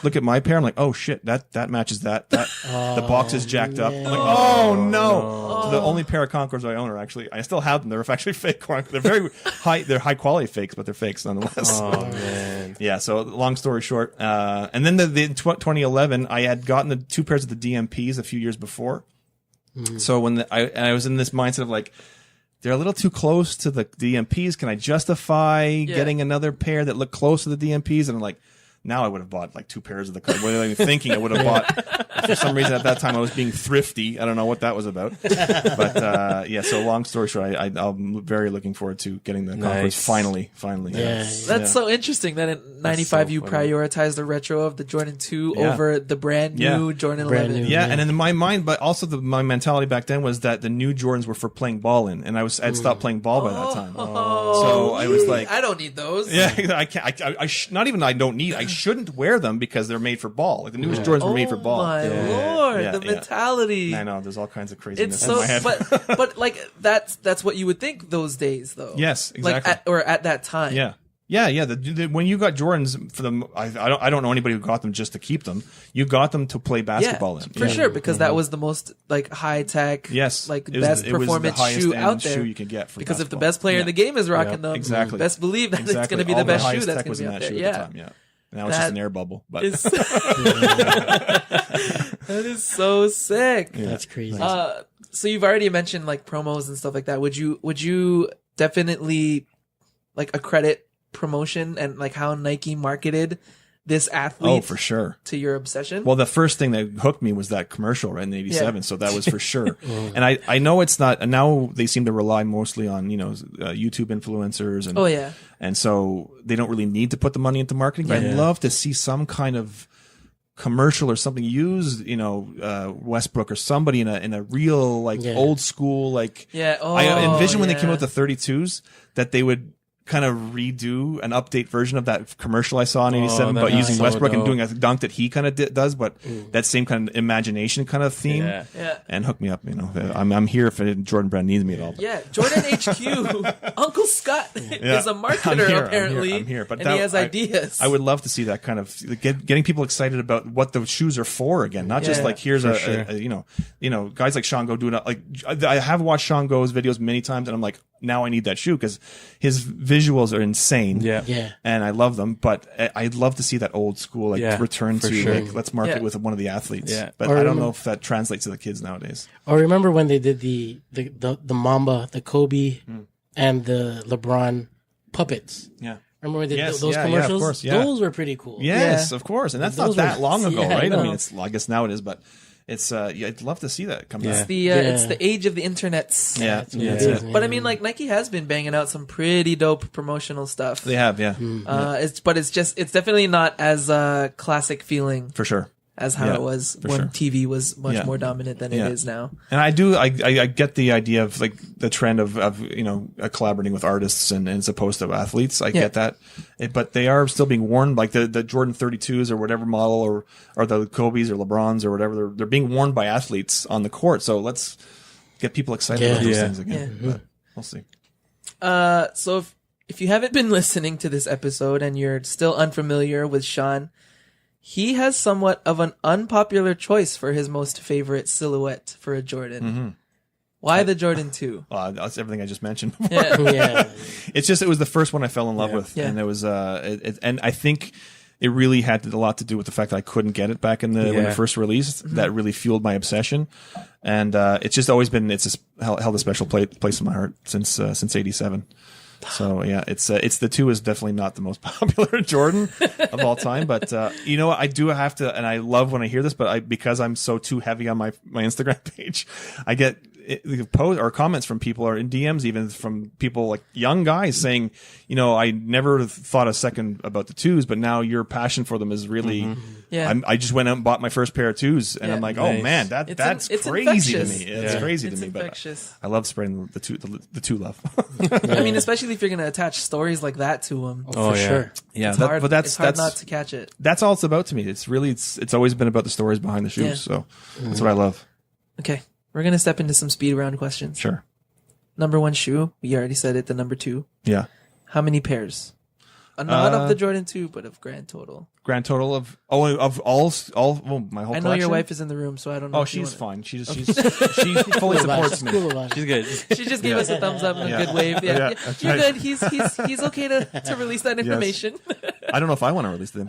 look at my pair. I'm like, oh shit, that matches that. The box is jacked up. I'm like, oh no. So the only pair of Concords I own are actually, I still have them. They're actually fake. They're very high. They're high quality fakes, but they're fakes nonetheless. Oh man. Yeah. So long story short, and then the 2011, I had gotten the two pairs of the DMPs a few years before. So when I was in this mindset of like, they're a little too close to the DMPs. Can I justify getting another pair that look close to the DMPs? And I'm like, now I would have bought like two pairs of the color. Without even thinking, I would have bought. For some reason, at that time, I was being thrifty. I don't know what that was about. But so long story short, I'm very looking forward to getting the Concords finally. Yeah. That's so interesting that in 95 you prioritized the retro of the Jordan 2 over the brand new Jordan 11. Yeah, and in my mind, but also my mentality back then was that the new Jordans were for playing ball in, and I'd stopped playing ball by that time. So I was like, I don't need those. Yeah, I can't. Not even I don't need. I shouldn't wear them because they're made for ball. Like the newest Jordans were made for ball. My lord, Yeah, the mentality. I know. There's all kinds of craziness It's in so, my head. but like that's what you would think those days, though. Yes, exactly. Like at that time. Yeah. When you got Jordans for them, I don't know anybody who got them just to keep them. You got them to play basketball in. For sure, because that was the most like high tech, like it was best it was performance the highest shoe end out there. shoe you could get for because if the basketball. best player in the game is rocking them, exactly. best believe that it's going to be All the best shoe highest that's tech going was to be in out that there. shoe at the time. Yeah. Now it's just an air bubble, but that is so sick. That's crazy. So you've already mentioned like promos and stuff like that. Would you definitely like accredit promotion and like how Nike marketed this athlete for sure to your obsession? Well, the first thing that hooked me was that commercial right in '87, so that was for sure. And I know it's not. And now they seem to rely mostly on YouTube influencers and and so they don't really need to put the money into marketing. But I'd love to see some kind of commercial or something use Westbrook or somebody in a real like old school like I envision when they came out with the 32s that they would kind of redo an update version of that commercial I saw in '87, that but was using so Westbrook and dope. doing a dunk that he kind of does, but that same kind of imagination kind of theme. Yeah. Yeah. And hook me up, I'm here if Jordan Brand needs me at all. Yeah, Jordan HQ, Uncle Scott is a marketer apparently. I'm here, but and he has ideas. I would love to see that kind of getting people excited about what the shoes are for again, not just Yeah, like here's for a guys like Sean Go doing it. Like I have watched Sean Go's videos many times, and I'm like, now I need that shoe because his visuals are insane. Yeah. And I love them, but I'd love to see that old school return for to sure. like let's market with one of the athletes. Yeah. But Or I don't know if that translates to the kids nowadays. Or remember when they did the Mamba, the Kobe, and the LeBron puppets? Yeah. Remember when they did Yes, those yeah, commercials? of course, yeah. Those were pretty cool. Yes, of course, and that's not Those that were- long ago, yeah, I right? I know. mean, I guess now it is, but it's I'd love to see that come back. It's the age of the internets. Yeah, That's what Yeah. it is, But I man. mean, like Nike has been banging out some pretty dope promotional stuff. they have, yeah, It's definitely not as classic feeling for sure. as how Yeah, it was for when sure. TV was much Yeah. more dominant than Yeah. it is now. And I get the idea of like the trend of collaborating with artists and as opposed to athletes. I get that, but they are still being worn like the Jordan 32s or whatever model or the Kobe's or LeBrons or whatever. They're being worn by athletes on the court. So let's get people excited about those Yeah. things again. But we'll see. So if you haven't been listening to this episode and you're still unfamiliar with Sean, he has somewhat of an unpopular choice for his most favorite silhouette for a Jordan. Why the Jordan 2? That's everything I just mentioned. Yeah. yeah. It's just it was the first one I fell in love with, Yeah. and it was and I think it really had a lot to do with the fact that I couldn't get it back in when Yeah. it first released. That really fueled my obsession, and it's just always been held a special place in my heart since '87. So yeah, it's the 2 is definitely not the most popular Jordan of all time, but I do have to, and I love when I hear this, but because I'm so too heavy on my Instagram page, I get posts or comments from people or in DMs even from people like young guys saying, I never thought a second about the 2s, but now your passion for them is really. Yeah. I just went out and bought my first pair of 2s, and Yeah. I'm like, Nice. oh man, that's It's crazy to infectious. me. It's Yeah. crazy It's to me, infectious. but I love spreading the two love. I mean, especially if you're going to attach stories like that to them. Oh, For yeah. sure. Yeah, It's hard, but that's it's hard not to catch it. that's all it's about to me. It's really it's always been about the stories behind the shoes. Yeah. So that's what I love. Okay. We're going to step into some speed round questions. Sure. Number 1 shoe. We already said it. The number 2. Yeah. How many pairs? Not of the Jordan 2, but of grand total. Grand total of all my whole I know collection? your wife is in the room, so I don't know. Oh, if you she's wanna- fine. She fully supports me. Cool about it. She's good. She just gave us a thumbs up and a Yeah. good wave. Yeah, Yeah, yeah. that's You're right. good. He's okay to release that information. I don't know if I want to release them.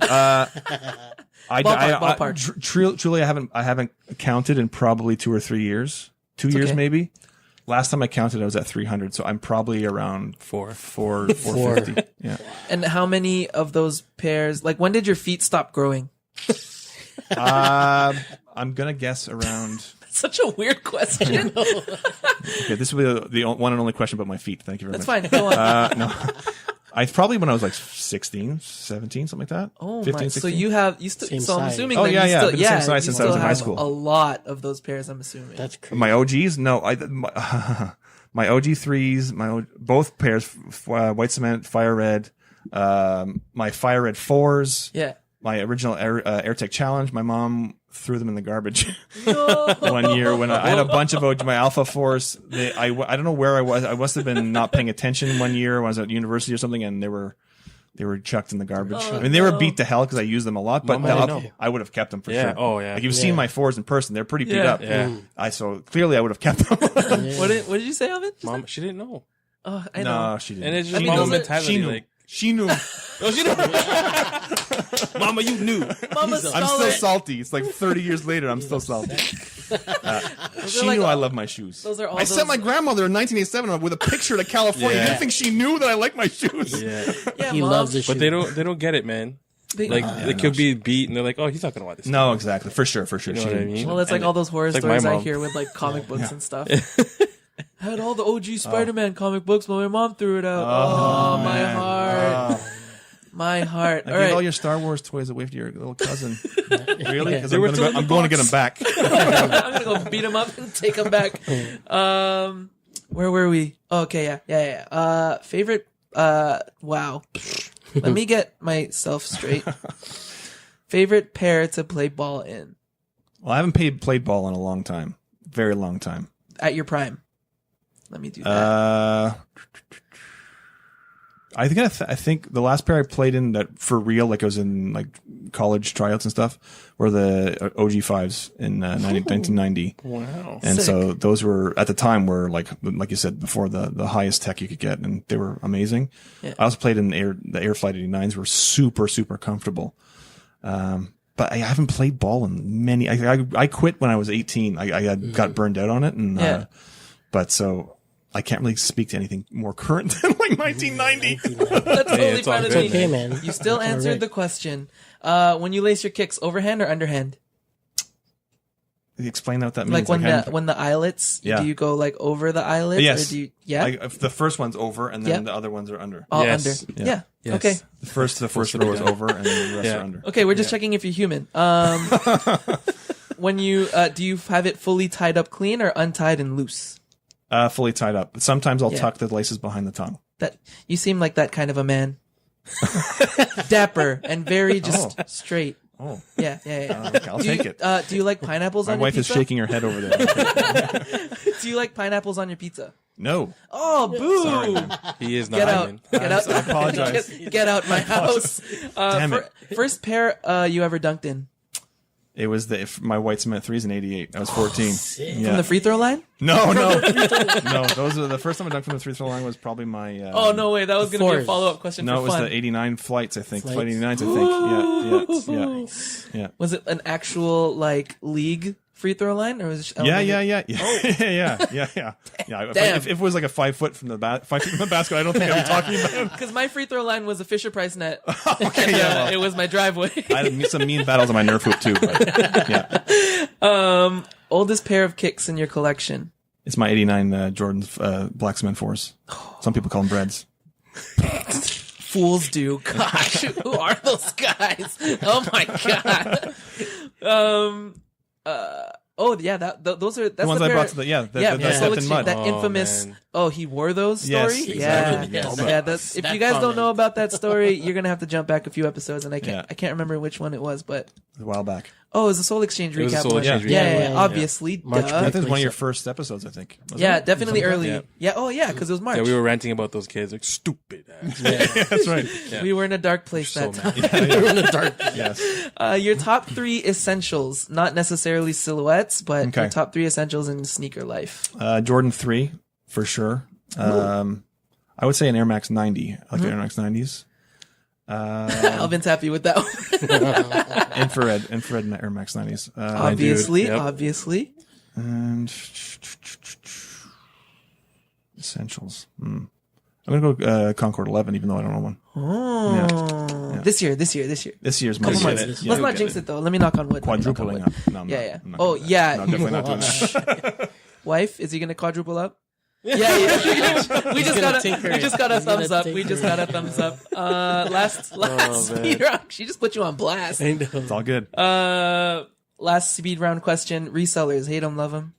Ballpark. Truly, I haven't counted in probably 2 or 3 years. 2 years okay. maybe. Last time I counted, I was at 300, so I'm probably around 450. Yeah. And how many of those pairs? Like, when did your feet stop growing? I'm gonna guess around. Such a weird question. Okay, this will be the one and only question about my feet. Thank you very That's much. fine. Go on. No, I probably when I was like 16, 17, something like that. Oh 15, my! 16. So you have you still. Same So I'm size. assuming. Oh, that yeah, you yeah, Still, I've been the same size you since I still was in high have school. A lot of those pairs. I'm assuming. That's crazy. My OGs, no, my OG threes, both pairs, white cement, fire red, my fire red 4s, yeah. my original AirTech Challenge. My mom threw them in the garbage No. one year when I had a bunch of OG, my Alpha 4s. I don't know where I was. I must have been not paying attention one year when I was at university or something, and they were chucked in the garbage. Oh, I mean, they were no. beat to hell because I used them a lot, but Mama didn't know. I would have kept them for Yeah. sure. Oh, yeah. Like you've seen my 4s in person; they're pretty beat Yeah. up. Yeah. So clearly I would have kept them. What did you say, Alvin? Mom, she didn't know. Oh, I know. No, she didn't. And it's just I mean, mama those are- mentality. she knew. Like, She knew. oh, she knew. Mama, you knew. Mama I'm stole still it. salty. It's like 30 years later. I'm still salty. She like knew I all- love my shoes. those are all I sent those- my grandmother in 1987 with a picture to California. Yeah. You didn't think she knew that I like my shoes? Yeah. Yeah, He Mom. loves the shoe. But they don't get it, man. Like they could be beat and they're like, oh, he's not gonna want this. No, exactly. For sure. You know She what I didn't. mean? Well, it's like all those horror like my stories I mom. hear with like comic books and stuff. Had all the OG Spider-Man comic books, but my mom threw it out. Oh, my heart. My heart. I All gave all right. your Star Wars toys away to your little cousin. Really? Because They were still in the I'm going to get box. them back. I'm going to go beat him up and take him back. Where were we? Oh, okay, yeah. Favorite Wow. Let me get myself straight. Favorite pair to play ball in? Well, I haven't played ball in a long time. Very long time. At your prime. Let me do that. I think the last pair I played in that for real, like I was in like college tryouts and stuff, were the OG fives in 1990. Wow. And Sick. so those were at the time were like you said before the highest tech you could get, and they were amazing. Yeah. I also played in the Airflight 89s were super comfortable. But I haven't played ball in many. I quit when I was 18. I got burned out on it, and but so. I can't really speak to anything more current than like 1990. That's totally it's all fine with good. me. Okay, man. You still That's answered all right. the question. When you lace your kicks, overhand or underhand? Explain what that means. Like when the eyelets, Yeah. do you go like over the eyelets? Yes. Or do you, yeah? If the first one's over, and then Yeah. the other ones are under. All Yes. under. Yeah. Yeah. Yes. Okay. The first row is over, and then the rest Yeah. are under. Okay, we're just checking if you're human. When you do you have it fully tied up clean or untied and loose? Fully tied up. But sometimes I'll Yeah. tuck the laces behind the tongue. That you seem like that kind of a man. Dapper and very just straight. Oh, Yeah. okay, I'll take it. Do you like pineapples My on wife your is pizza? shaking her head over there. Do you like pineapples on your pizza? No, Oh, boo! He is not Get out! human. Get out! I apologize. Get out my house! Damn it. First pair you ever dunked in it was my white cement threes in '88. I was 14. Yeah. from the free throw line? No. Those are the first time I dunked from the free throw line was probably my. Oh no way! That was going to be a Fours. follow up question. No, for it was fun. the '89 flights. I think Flights. flight '89s. I think. Yeah. Was it an actual like league free throw line or was it just Yeah. Damn. If it was like a 5 foot from the 5 feet from the basket, I don't think I'd be talking about it. Because my free throw line was a Fisher Price net. Okay, yeah. It was my driveway. I had some mean battles on my Nerf hoop too. But, yeah, Oldest pair of kicks in your collection. it's my '89 Jordan's Black Cement fours. Some people call them breads. Fools do. Gosh, who are those guys? Oh my god. Oh yeah, those are that's The ones the I pair, brought to the yeah, stepped Solid in mud. that Oh, infamous. man. Oh, he wore those Yes, story. exactly. Yeah, Yes. yeah. That's if That you guys don't comment. know about that story, you're gonna have to jump back a few episodes, and I can't remember which one it was, but A while back. oh, it was a Soul Exchange It was a recap. Soul one. Exchange yeah, recap. yeah, Yeah. obviously. March duh. I think it was one of your Place first episodes. I think. wasn't Yeah, it? definitely Something early. Yeah. Yeah. Oh yeah, because it was March. Yeah, we were ranting about those kids, like stupid ass. That's right. Yeah. We were in a dark place So that time. mad. in the dark. Yes. Your top 3 essentials, not necessarily silhouettes, but Okay. your top 3 essentials in sneaker life. Jordan 3 for sure. I would say an Air Max 90. I like the Air Max 90s. Alvin's happy with that one. Infrared Air Max 90s. Obviously, Yep. obviously. And essentials. I'm gonna go Concord 11, even though I don't know one. Oh, Yeah. This year. This year's Couple my months. year. Let's Yeah, not jinx it though. Let me knock on wood. Quadrupling up. No, I'm Yeah. not Oh, doing that. yeah. No, definitely not doing that. Wife, is he gonna quadruple up? Yeah. We just got take her. a He's gonna thumbs up. take We just her. got a thumbs up. Last man. speed round. She just put you on blast. I know. It's all good. Last speed round question. Resellers, hate them, love them.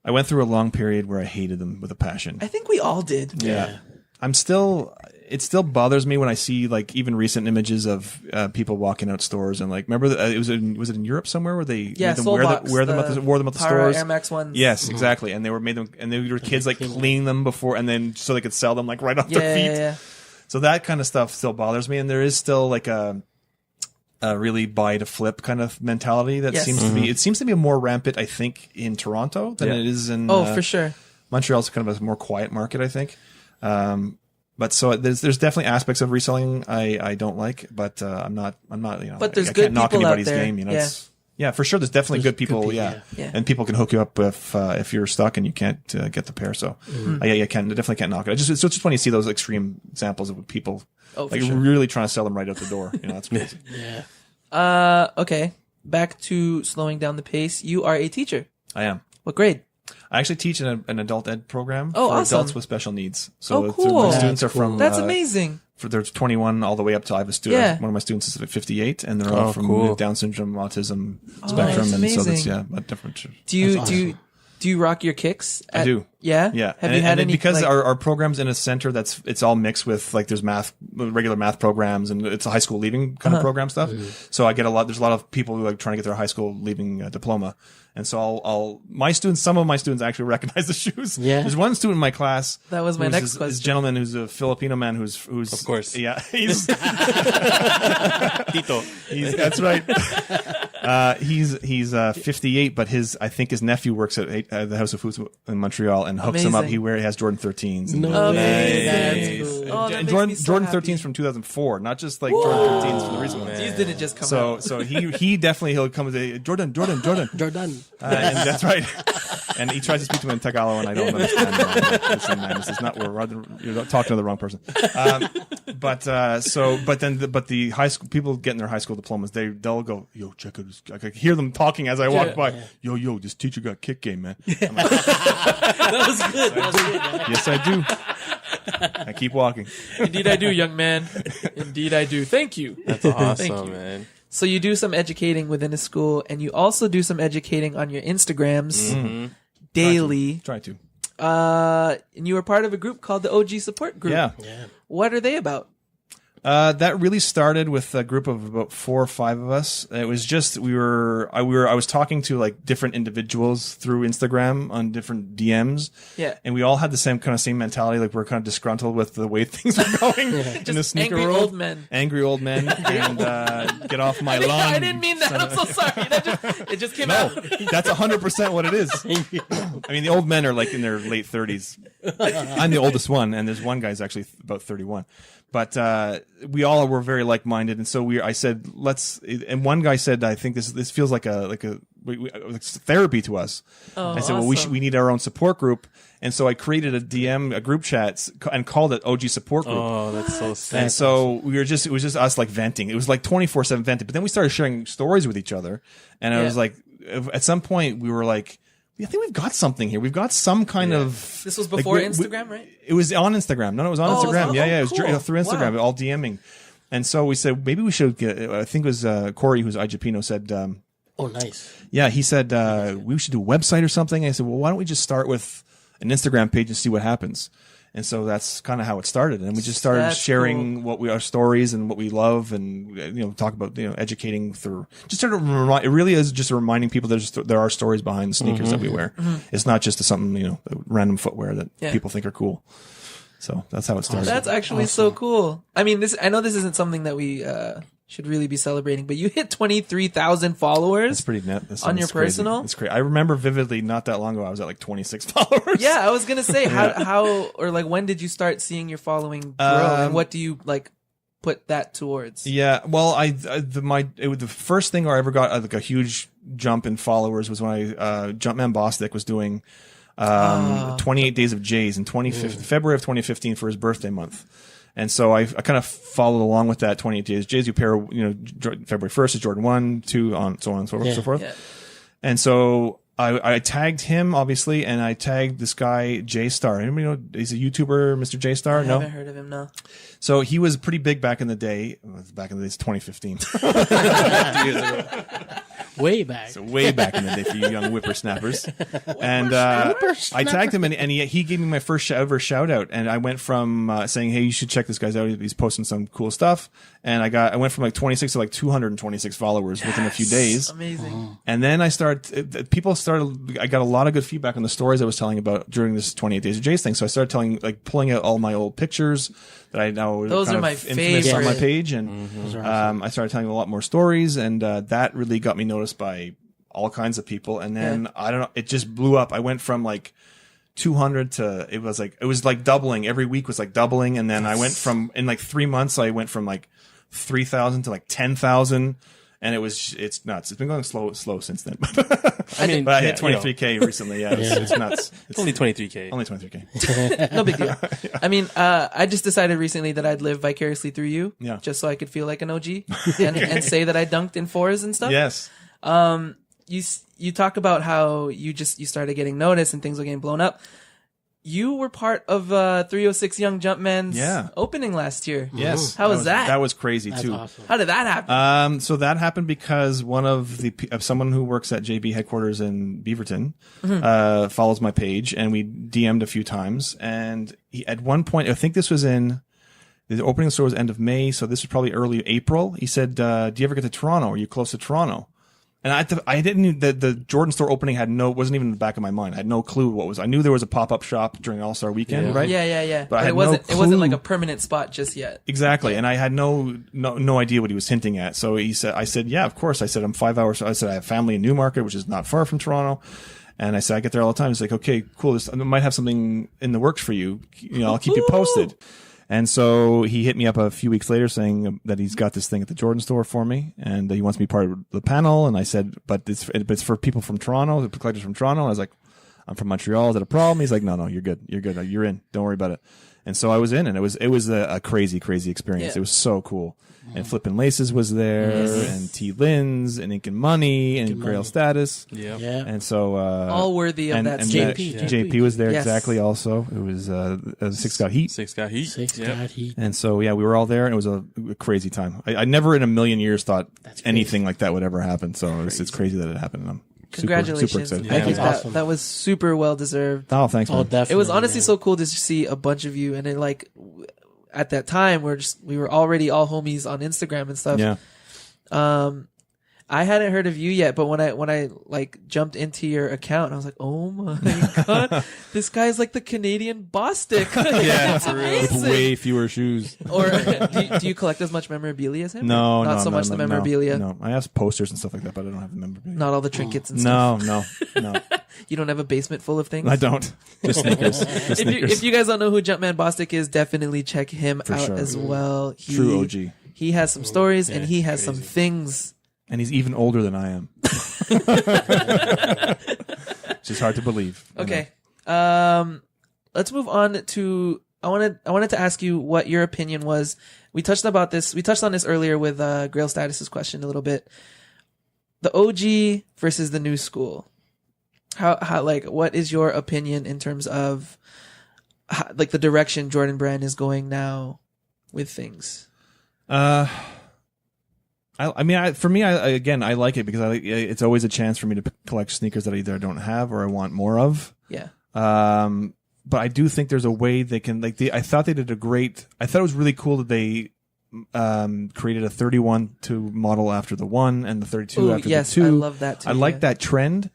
I went through a long period where I hated them with a passion. I think we all did. Yeah. It still bothers me when I see like even recent images of people walking out stores and like, remember was it in Europe somewhere where they Yeah, made them Soulbox, wore them at the Para stores? Air Max ones. Yes, exactly. And they were kids like cleaning them before and then so they could sell them like right off Yeah, their feet. yeah. So that kind of stuff still bothers me. And there is still like a really buy to flip kind of mentality that Yes. seems to be more rampant, I think, in Toronto than it is in Oh, for sure. Montreal's kind of a more quiet market, I think. But so there's definitely aspects of reselling I don't like, but I'm not But there's I good can't knock people out anybody's there. game, Yeah. Yeah, for sure. There's definitely good people, people, yeah. yeah. And people can hook you up if you're stuck and you can't get the pair. So I definitely can't knock it. It's just when you see those extreme examples of people Oh, for like sure. really trying to sell them right out the door. That's crazy. Yeah. Okay. Back to slowing down the pace. You are a teacher. I am. What grade? I actually teach in an adult ed program Oh, for awesome. adults with special needs. So Oh, cool. my students are That's cool. from That's amazing. There's 21 all the way up to I have a student. Yeah. One of my students is like 58, and they're all Oh, from cool. Down syndrome, autism that's spectrum, and so that's amazing. a different. Do you That's do you rock your kicks? I do. Yeah. Yeah. Have you had any? Because like, our program's in a center it's all mixed with like there's regular math programs and it's a high school leaving kind of program stuff. So I get there's a lot of people who are like trying to get their high school leaving diploma. And so some of my students actually recognize the shoes. Yeah. There's one student in my class. That was my next question. This gentleman who's a Filipino man who's Of course. Yeah. He's Tito. that's right. He's 58, but I think his nephew works at the House of Foods in Montreal and hooks him up. Amazing. He has Jordan 13s. And, No way. Amazing. That's cool. Oh, that and makes Jordan me so Jordan happy. 13s from 2004, not just like Jordan 13s from the recent ones. These didn't just come out. So he definitely he'll come and say Jordan. Jordan. And that's right. And he tries to speak to me in Tagalog, and I don't understand. Listen, man, this is not you're talking to the wrong person. But the high school people getting their high school diplomas, they'll go, yo, check out this. I can hear them talking as I walk by. Yo, this teacher got kick game, man. I'm like, That was good. That was good. Man. yes, I do. I keep walking. Indeed, I do, young man. Indeed, I do. Thank you. That's Thank awesome, you. man. So you do some educating within a school, and you also do some educating on your Instagrams daily. Try to. And you were part of a group called the OG Support Group. Yeah. What are they about? That really started with a group of about 4 or 5 of us. It was just I was talking to like different individuals through Instagram on different DMs. Yeah. And we all had the same mentality, like we're kind of disgruntled with the way things were going in the sneaker angry world. old men. Angry old men, and get off my lawn. I didn't mean that. I'm so sorry. It just came out. That's 100% what it is. I mean, the old men are like in their late 30s. I'm the oldest one, and there's one guy's actually about 31. But we all were very like-minded, and so I said, and one guy said, I think this feels like it's therapy to us. Oh, I said, awesome. well, we need our own support group, and so I created a group chat and called it OG Support Group. Oh, that's so sick. And so it was just us like venting. It was like 24/7 venting. But then we started sharing stories with each other, and I was like, at some point we were like, I think we've got something here. We've got some kind of. This was before Instagram, right? It was on Instagram. No, it was on Instagram. It was cool. through Instagram, Wow. all DMing. And so we said maybe we should get. I think it was Corey, who's IJPino, said. Oh, nice. Yeah, he said we should do a website or something. I said, well, why don't we just start with an Instagram page and see what happens? And so that's kind of how it started. And we just started sharing our stories and what we love, and talk about educating through. Just sort of it really is just reminding people that there are stories behind the sneakers that we wear. It's not just something random footwear that people think are cool. So that's how it started. That's actually so cool. I mean, I know this isn't something that we should really be celebrating, but you hit 23,000 followers. That's pretty net. On your personal? It's crazy. I remember vividly not that long ago, I was at like 26 followers. Yeah, I was gonna say how or like when did you start seeing your following grow, and what do you like put that towards? Yeah, well, the first thing I ever got like a huge jump in followers was when Jumpman Bostic was doing 28 Days of Jays in February of 2015 for his birthday month. And so I kind of followed along with that 28 Days of Jays. You pair, February 1st is Jordan 1, 2, so on and so forth. Yeah. And so I tagged him, obviously, and I tagged this guy, J Star. Anybody know? He's a YouTuber, Mr. J Star? I No? haven't heard of him, no. So he was pretty big back in the day. Back in the day, it's 2015. Way back. So way back in the day for you young whippersnappers. And I tagged him, and he gave me my first ever shout out. And I went from saying, "Hey, you should check this guy out. He's posting some cool stuff." And I went from like 26 to like 226 followers within a few days. Amazing. And then I got a lot of good feedback on the stories I was telling about during this 28 Days of Jays thing. So I started pulling out all my old pictures that I now Those kind are of my infamous on my favorite. page, and I started telling a lot more stories, and that really got me noticed by all kinds of people. And then I don't know, it just blew up. I went from like 200 to it was like doubling. Every week was like doubling, and then I went from in like 3 months I went from like 3,000 to like 10,000. And it's nuts. It's been going slow since then. I mean, but I hit 23K recently. Yeah, it's nuts. It's only 23K. Only 23K. No big deal. I mean, I just decided recently that I'd live vicariously through you. Yeah. Just so I could feel like an OG and say that I dunked in 4s and stuff. Yes. You talk about how you started getting noticed and things were getting blown up. you were part of 306 Young Jumpman's Yeah. opening last year. Yes. How was that? That was crazy That's too. awesome. How did that happen? So that happened because one of someone who works at JB headquarters in Beaverton, follows my page, and we DM'd a few times. And at one point, I think this was the opening of the store was end of May. So this was probably early April. He said, do you ever get to Toronto? Are you close to Toronto? And I didn't, the Jordan store opening wasn't even in the back of my mind. I had no clue what was. I knew there was a pop-up shop during All-Star Weekend, right? Yeah. But I had it wasn't no it wasn't clue. like a permanent spot just yet. Exactly. And I had no idea what he was hinting at. So I said, yeah, of course. I said, I'm 5 hours. I said, I have family in Newmarket, which is not far from Toronto. And I said, I get there all the time. He's like, okay, cool. I might have something in the works for you. I'll keep you posted. And so he hit me up a few weeks later saying that he's got this thing at the Jordan store for me and he wants me part of the panel. And I said, but it's for people from Toronto, the collectors from Toronto. And I was like, I'm from Montreal. Is that a problem? He's like, no, you're good. You're good. You're in. Don't worry about it. And so I was in, and it was a crazy, crazy experience. Yeah. It was so cool. And Flippin' Laces was there, and T. Lynn's, and Ink and Money, and Grail Status. Yeah. And so All worthy of that and stage. JP was there Yes. exactly. Also, it was Six Got Heat. Six got heat. Six Yep. got heat. And so yeah, we were all there, and it was a crazy time. I never in a million years thought anything like that would ever happen. So it's crazy that it happened. And I'm Congratulations. super excited. Yeah. I think That's awesome. that was super well deserved. Oh, thanks, Oh, man. definitely. It was honestly man. so cool to see a bunch of you, and it at that time we were already all homies on Instagram and stuff. Yeah. I hadn't heard of you yet, but when I jumped into your account, I was like, oh my god, this guy's like the Canadian Bostic. Yeah, It's with amazing. way fewer shoes. Or do you collect as much memorabilia as him? No, not no, so no, much no, the memorabilia. No, I have posters and stuff like that, but I don't have the memorabilia. Not all the trinkets and stuff. No. You don't have a basement full of things. I don't. Just sneakers. Just sneakers. If you guys don't know who Jumpman Bostic is, definitely check him out sure. as well. True OG. He has some stories and he has crazy. some things. And he's even older than I am. It's just hard to believe. Okay. Let's move on to I wanted to ask you what your opinion was. We touched on this earlier with Grail Status's question a little bit. The OG versus the new school. How what is your opinion in terms of the direction Jordan Brand is going now with things? For me, I like it because it's always a chance for me to collect sneakers that either I don't have or I want more of. Yeah. But I do think there's a way they can I thought they did I thought it was really cool that they created a 31 to model after the 1 and the 32 after yes, the 2. I love that too. I like that trend.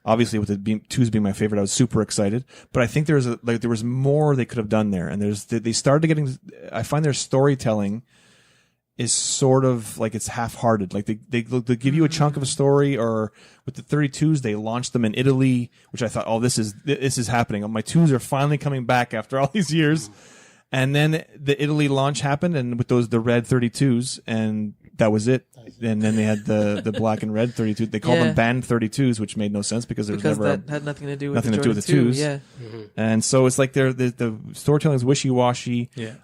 Obviously, with the 2s being my favorite, I was super excited. But I think there was more they could have done there, and they started getting. I find their storytelling is sort of like it's half-hearted. Like they give you a chunk of a story, or with the 32s, they launched them in Italy, which I thought, oh, this is happening. My 2s are finally coming back after all these years. And then the Italy launch happened, and with the red 32s, and that was it. And then they had the black and red 32. They called them banned 32s, which made no sense because there was never that had nothing to do with nothing the to do with the Jordan 2s. 2. Yeah. And so it's like the storytelling is wishy-washy. Yeah.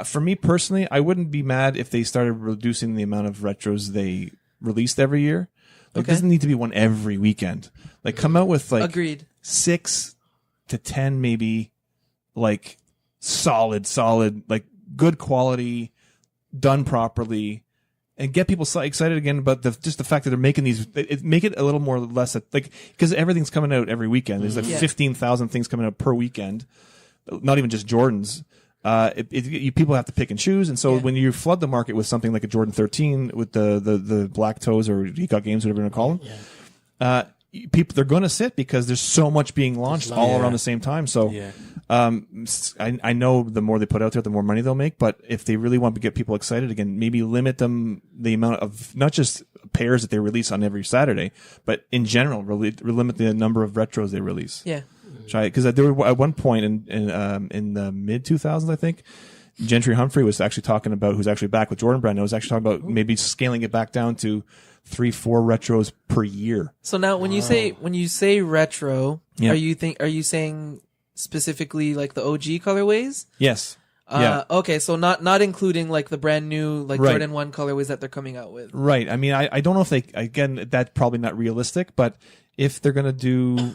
For me personally, I wouldn't be mad if they started reducing the amount of retros they released every year. It doesn't need to be one every weekend. Come out with Agreed. 6 to 10 maybe, solid, good quality, done properly, and get people so excited again about just the fact that they're making these. Make it a little more less because everything's coming out every weekend. There's 15,000 things coming out per weekend, not even just Jordans. People have to pick and choose, and so when you flood the market with something like a Jordan 13 with the black toes or he got games, whatever you want to call them, people they're going to sit because there's so much being launched all around the same time. So. I know the more they put out there, the more money they'll make. But if they really want to get people excited again, maybe limit the amount of not just pairs that they release on every Saturday, but in general, limit the number of retros they release. Yeah. Because there were at one point in the mid 2000s, I think, Gentry Humphrey was actually talking about, who's actually back with Jordan Brand. I was actually talking about maybe scaling it back down to 3-4 retros per year. So now, when you say retro, Yeah. are you saying specifically the OG colorways? Yes. Yeah. Okay, so not including the brand new Right. Jordan 1 colorways that they're coming out with. Right. I mean, I don't know if that's probably not realistic, but if they're gonna do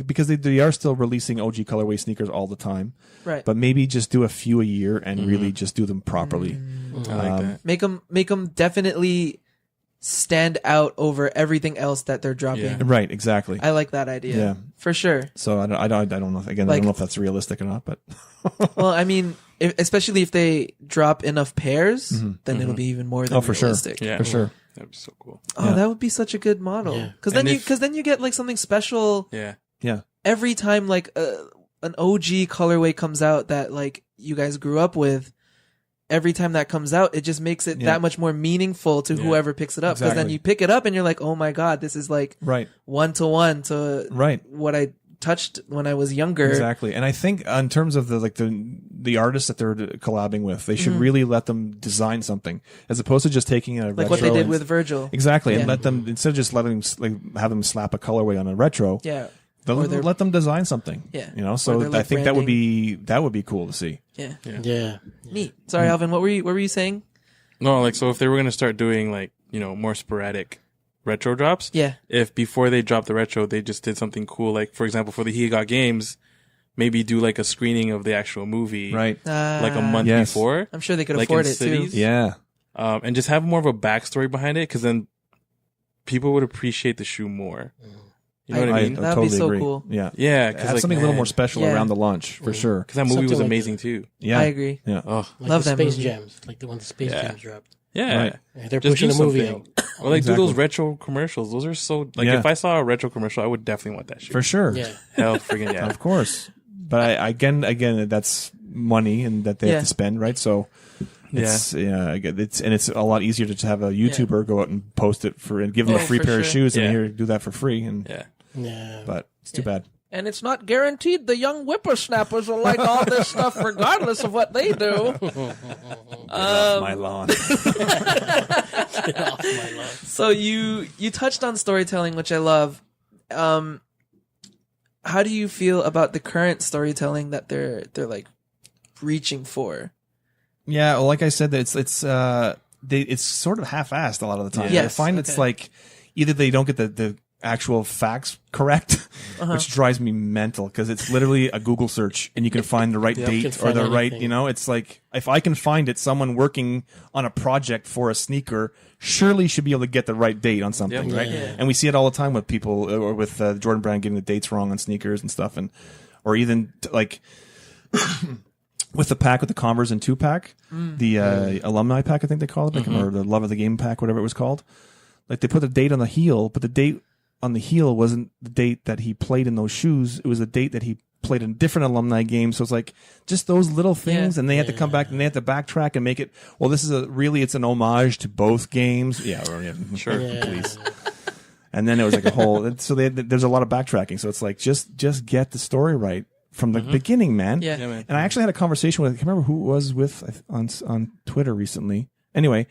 because they are still releasing OG colorway sneakers all the time, Right. but maybe just do a few a year and really just do them properly. I like that. Make them definitely stand out over everything else that they're dropping. Yeah. Right, exactly. I like that idea. Yeah. For sure. So I don't know. Again, I Like- don't know if that's realistic or not, but Well, I mean, especially if they drop enough pairs, then it'll be even more than oh, for sure, realistic. Yeah. for sure. That'd be so cool. Oh, Yeah. that would be such a good model. Yeah. Because And then you get like something special Yeah. Yeah, every time like an OG colorway comes out that like you guys grew up with. Every time that comes out, it just makes it Yeah. that much more meaningful to Yeah. whoever picks it up. Because then Exactly. you pick it up and you're like, oh my god, this is like right, 1-to-1 to right. what I touched when I was younger. Exactly. And I think in terms of the artists that they're collabing with, they should really let them design something as opposed to just taking a Like retro what they did and- with Virgil. exactly, and Yeah. let them, instead of just letting them have them slap a colorway on a retro, Yeah. they'll Or their- let them design something. Yeah. You know, Or so their, I like, think that would be cool to see. Yeah. Yeah. Neat. Sorry, Alvin, what were you saying? No, like, so if they were going to start doing, like, you know, more sporadic retro drops, Yeah. if before they dropped the retro, they just did something cool, like, for example, for the He Got Games, maybe do, like, a screening of the actual movie, Right. like a month Yes. before, I'm sure they could like afford in it cities. too. Yeah. and just have more of a backstory behind it, because then people would appreciate the shoe more. You know what I mean? That'd be totally so agree. cool. Yeah. Yeah, Have because, like, something a little man, more special Yeah. around the launch for sure. because that movie Something was like amazing that. too. Yeah. I agree. Yeah. Oh, Like Love the that Space movie. Jams, like the one the Space Yeah. Jams dropped. yeah. Right. Yeah, they're Just pushing do the movie something. out. Or like Exactly. do those retro commercials. Those are so like Yeah. if I saw a retro commercial, I would definitely want that shit. For sure. Yeah. Hell, friggin' yeah. Of course. But again, that's money and that they Yeah. have to spend, right? So it's it's a lot easier to just have a YouTuber go out and post it and give them Oh, a free for pair of sure. shoes and Yeah. here do that for free and Yeah. Yeah. but it's too bad. And it's not guaranteed the young whippersnappers will like all this stuff regardless of what they do. My lawn. Get off my lawn. So you touched on storytelling, which I love. How do you feel about the current storytelling that they're like reaching for? Yeah, well, like I said, it's sort of half-assed a lot of the time. Yes, I find it's okay. like either they don't get the actual facts correct, which drives me mental because it's literally a Google search and you can find the right You date can or find the right, anything. you know, it's like if I can find it, someone working on a project for a sneaker surely should be able to get the right date on something, Yep. right? Yeah. And we see it all the time with people or with Jordan Brand getting the dates wrong on sneakers and stuff, and or even like. With the pack, with the Converse and 2-pack, the alumni pack, I think they call it, like, or the Love of the Game pack, whatever it was called. Like they put the date on the heel, but the date on the heel wasn't the date that he played in those shoes. It was the date that he played in a different alumni game. So it's like just those little things, Yeah. and they had to come back and they had to backtrack and make it. Well, this is it's an homage to both games. Yeah, Sure. Yeah. please. And then it was like a whole. So there's a lot of backtracking. So it's like just get the story right from the beginning, man. Yeah. Yeah, man. And I actually had a conversation with, I can't remember who it was with on Twitter recently. Anyway,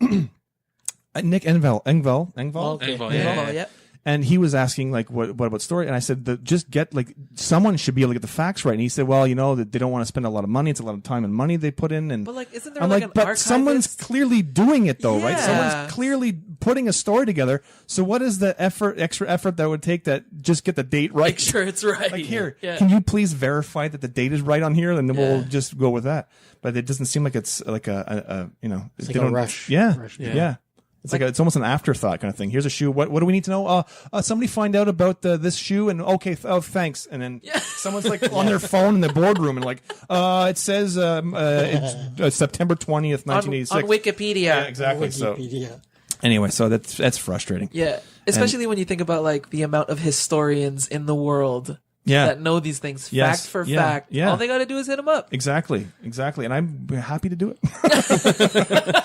Nick Engvall. Okay. Engvall, Yeah. yeah. Yeah. And he was asking, like, what about story? And I said, just get, like, someone should be able to get the facts right. And he said, well, you know, that they don't want to spend a lot of money. It's a lot of time and money they put in. And But like, isn't there I'm like like, an but archivist? someone's clearly doing it though, right? Yeah. Someone's clearly putting a story together. So what is the extra effort that would take that just get the date right? Make sure it's right. Like here, Yeah. can you please verify that the date is right on here, and then we'll Yeah. just go with that. But it doesn't seem like it's like a you know, It's they like a don't- rush. Yeah, Rush. yeah. It's like it's almost an afterthought kind of thing. Here's a shoe. What do we need to know? Somebody find out about this shoe, and okay, thanks. And then someone's like on their phone in the boardroom, and like, it says it's September 20th, on 1986. on Wikipedia. Yeah, exactly. So Wikipedia. anyway, so that's frustrating. Yeah. Especially when you think about like the amount of historians in the world Yeah. that know these things Yes. fact for Yeah. fact. Yeah. All they got to do is hit them up. Exactly, and I'm happy to do it.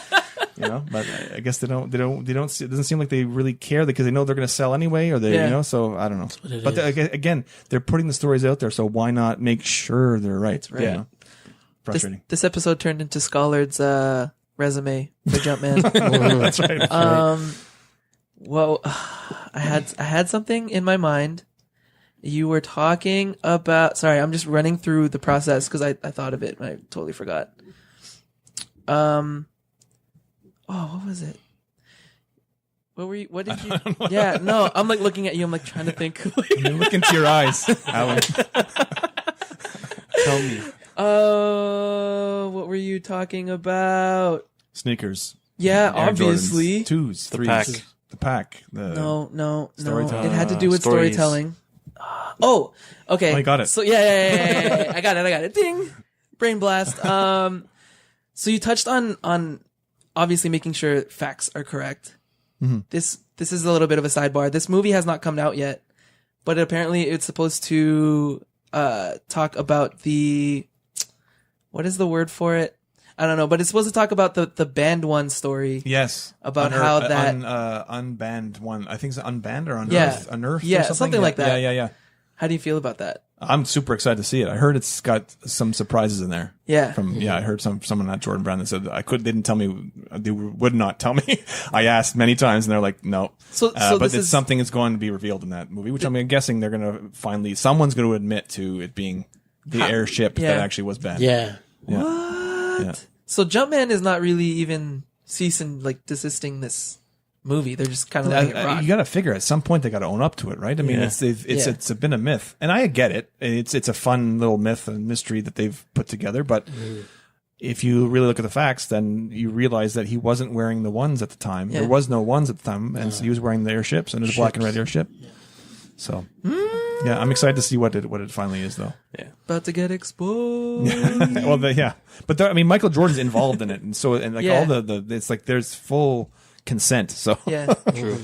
You know, but I guess they don't see, it doesn't seem like they really care because they know they're going to sell anyway, or they, Yeah. you know, so I don't know. what it But again, they're putting the stories out there, so why not make sure they're right? right. You know? This, Frustrating. this episode turned into Schollard's resume for Jumpman. That's right. Well, I had something in my mind. You were talking about. Sorry, I'm just running through the process because I thought of it and I totally forgot. Oh, what was it? What were you? What did you? Yeah, no, I'm like looking at you. I'm like trying to think. Look into your eyes, Alan. Tell me. What were you talking about? Sneakers. Yeah, Air obviously. Jordans, 2s, 3s. pack. The pack. No. Storytelling. It had to do with Stories. storytelling. Oh, okay. Oh, I got it. So yeah. I got it. Ding. Brain blast. So you touched on obviously making sure facts are correct. Mm-hmm. This is a little bit of a sidebar. This movie has not come out yet, but apparently it's supposed to talk about what is the word for it? I don't know, but it's supposed to talk about the banned one story. Yes. About how that unbanned one. I think it's unbanned or unearthed. Yeah. Unearthed Yeah, or something like that. Yeah. How do you feel about that? I'm super excited to see it. I heard it's got some surprises in there. Yeah. I heard someone at Jordan Brand that said they didn't tell me, they would not tell me. I asked many times and they're like, no. So but it's something that's going to be revealed in that movie, which I'm guessing they're going to someone's going to admit to it being the airship that actually was banned. Yeah. What? Yeah. So Jumpman is not really even desisting this movie. They're just kind of letting it rock. You got to figure at some point they got to own up to it, right? I mean, Yeah. it's been a myth, and I get it. It's a fun little myth and mystery that they've put together. But if you really look at the facts, then you realize that he wasn't wearing the ones at the time. Yeah. There was no ones at the time, and so he was wearing the airships, and it was a black and red airship. Yeah. So, yeah, I'm excited to see what it finally is, though. Yeah. About to get exposed. Well, but I mean, Michael Jordan's involved in it, and so all it's like there's full consent. So Yeah. True.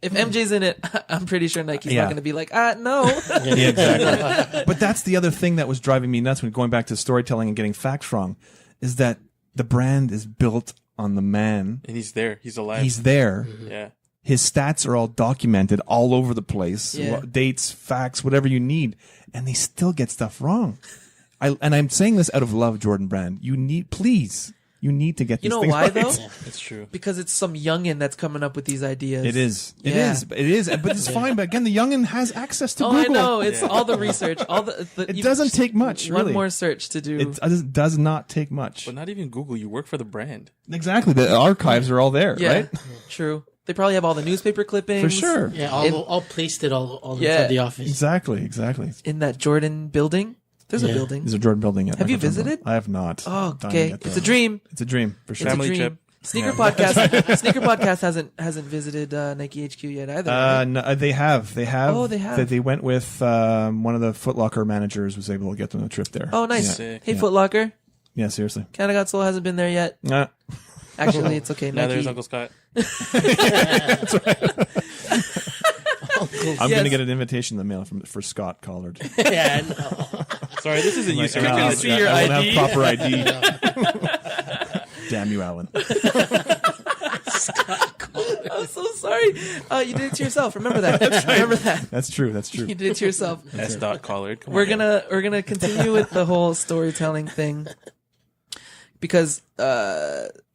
If MJ's in it, I'm pretty sure Nike's Yeah. not going to be like, no. Yeah, exactly. But that's the other thing that was driving me nuts when going back to storytelling and getting facts wrong, is that the brand is built on the man. And he's there. He's alive. He's there. Yeah. His stats are all documented all over the place. Yeah. Dates, facts, whatever you need. And they still get stuff wrong. I'm saying this out of love, Jordan Brand. You need to get these You know things why, right. though? It's true. Because it's some youngin' that's coming up with these ideas. It is. It Yeah. is. But it's fine. But again, the youngin has access to Oh, Google. I know. It's all the research. It doesn't take much, One really. more search to do. It does not take much. But not even Google. You work for the brand. Exactly. The archives are all there, yeah. right? True. They probably have all the newspaper clippings. For sure. Yeah, all placed it all Yeah. inside the office. Exactly. In that Jordan building. There's a Yeah. building. There's a Jordan building. Have you visited? I have not. Oh, Dying to okay. get It's there. a dream. It's a dream for sure. It's Family a dream. trip. Sneaker podcast. Sneaker podcast hasn't visited Nike HQ yet either. right? No, they have. Oh, they have. They went with one of the Foot Locker managers was able to get them a trip there. Oh, nice. Yeah, Sick. Hey, Foot Locker. yeah seriously. Canada Got Soul hasn't been there yet. Actually, it's okay. Now Nike. there's Uncle Scott. I'm Yes. going to get an invitation in the mail for Scott Collard. Yeah, no. Sorry, this isn't you, sir. Can you see your I won't ID? have proper ID. Damn you, Alan. I'm so sorry. You did it to yourself. Remember that. Remember that. That's true. You did it to yourself. S. Collard. Come We're on. gonna continue with the whole storytelling thing because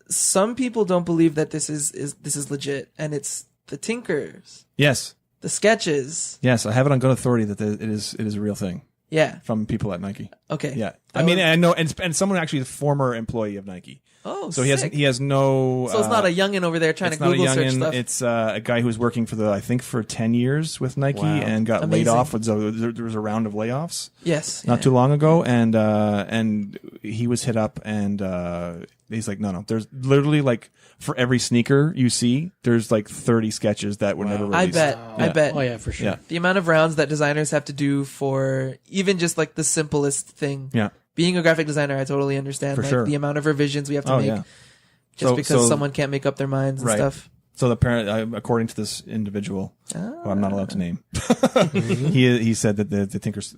some people don't believe that this is legit, and it's the Tinkers, Yes. the sketches. Yes. I have it on good authority that it is a real thing Yeah. from people at Nike. Okay. Yeah. That I mean, was- I know, and someone actually is a former employee of Nike. Oh, So sick. he has no. So it's not a youngin' over there trying to It's not a Google search youngin'. stuff. It's a guy who was working for 10 years with Nike Wow. and got laid Amazing. off. There was a round of layoffs Yes. not yeah. too long ago, and he was hit up, and he's like, no. There's literally like for every sneaker you see, there's like 30 sketches that were never I released. bet. I Yeah. bet. Oh yeah, for sure. Yeah. The amount of rounds that designers have to do for even just like the simplest thing. Yeah. Being a graphic designer, I totally understand For like sure. the amount of revisions we have to Oh make yeah. just because someone can't make up their minds and Right. stuff. So the parent, according to this individual, who I'm not allowed to name, Mm-hmm. he said that the Tinker's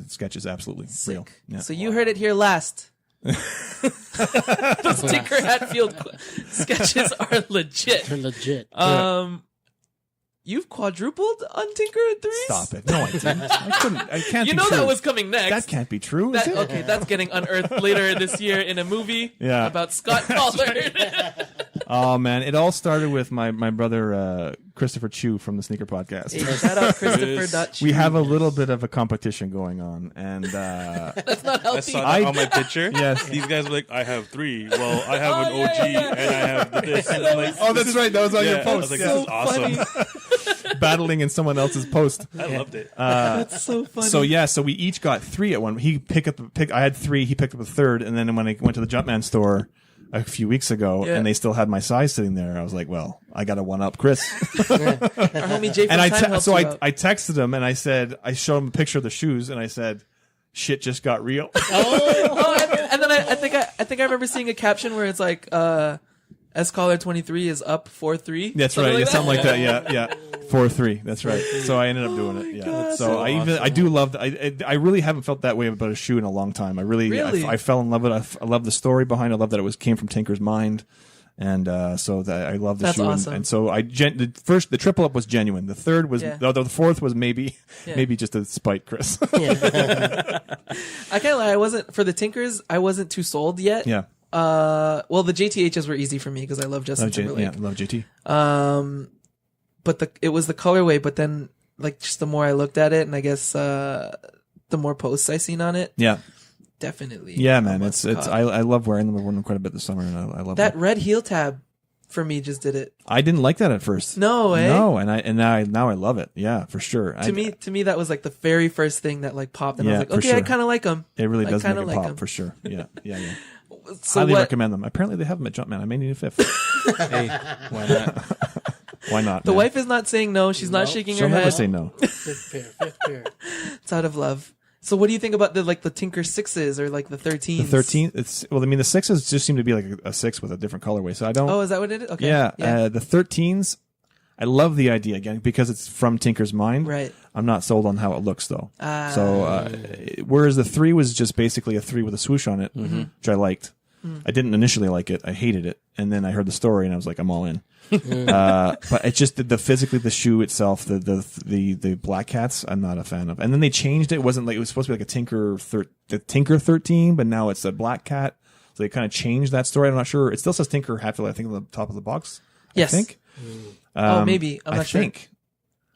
sketch is absolutely real. Sick. Yeah. So you heard it here last. Those Tinker Hatfield sketches are legit. They're legit. You've quadrupled on Tinker at 3s? Stop it! No, I didn't. I couldn't. I can't. You be know true. that was coming next. That can't be true. Is it? Okay, that's getting unearthed later this year in a movie Yeah. about Scott Collard. Oh man, it all started with my brother Christopher Chu from the Sneaker Podcast. Hey, shout out Christopher Dutch. We have a little bit of a competition going on, and That's not I healthy. saw that on my picture. Yes. These guys were like, I have 3. Well, I have an OG and I have this. And I'm like, oh, that's right, that was on your I post. was like, Yeah. this is awesome. Battling in someone else's post. I loved it. That's so funny. So we each got 3 at one. He picked up I had 3. He picked up a third, and then when I went to the Jumpman store a few weeks ago, Yeah. and they still had my size sitting there, I was like, well, I got to one up Chris. Our homie Jay from And Time helped you out. I texted him and I said, I showed him a picture of the shoes, and I said, shit just got real. And then I think I remember seeing a caption where it's like, SCollard23 is up 4-3. That's right. Yeah, something like that. Yeah. 4-3. That's right. So I ended up doing it. Yeah. God, so so I do love I really haven't felt that way about a shoe in a long time. I really? I fell in love with it. I love the story behind it. I love that it came from Tinker's mind. And so that I love the That's shoe. awesome. And so the triple up was genuine. The third was the fourth was maybe just to spite Chris. I can't lie. I wasn't for the Tinkers. I wasn't too sold yet. Yeah. Well, the JTHs were easy for me because I love Justin Timberlake. Yeah, love JT. But it was the colorway. But then, like, just the more I looked at it, and I guess the more posts I seen on it, Yeah. definitely. Yeah, man. It's cop. I love wearing them. I've worn them quite a bit this summer, and I love That them. red heel tab for me just did it. I didn't like that at first. No, eh? No, and now I love it. Yeah, for sure. To me, that was like the very first thing that like popped, and I Yeah, was like, for okay, sure. I kind of like them. It really does make kinda it like pop 'em. for sure. Yeah. So Highly what? recommend them. Apparently they have them at Jumpman. I may need a 5th. Hey, why not? Why not? The man? wife is not saying no. She's not shaking She'll her never head. say no. Fifth pair. It's out of love. So what do you think about the Tinker 6s or like the 13s? The 13. The 6s just seem to be like a 6 with a different colorway. So I don't. Oh, is that what it is? Okay. Yeah. The 13s. I love the idea again because it's from Tinker's mind. Right. I'm not sold on how it looks though. Whereas the 3 was just basically a 3 with a swoosh on it, which I liked. I didn't initially like it. I hated it, and then I heard the story, and I was like, I'm all in. But it's just the physically the shoe itself, the black cats, I'm not a fan of. And then they changed it. It wasn't like it was supposed to be like the Tinker 13, but now it's a black cat. So they kind of changed that story. I'm not sure. It still says Tinker Hatfield, I think, on the top of the box. Yes. I think. Maybe. I'm not sure.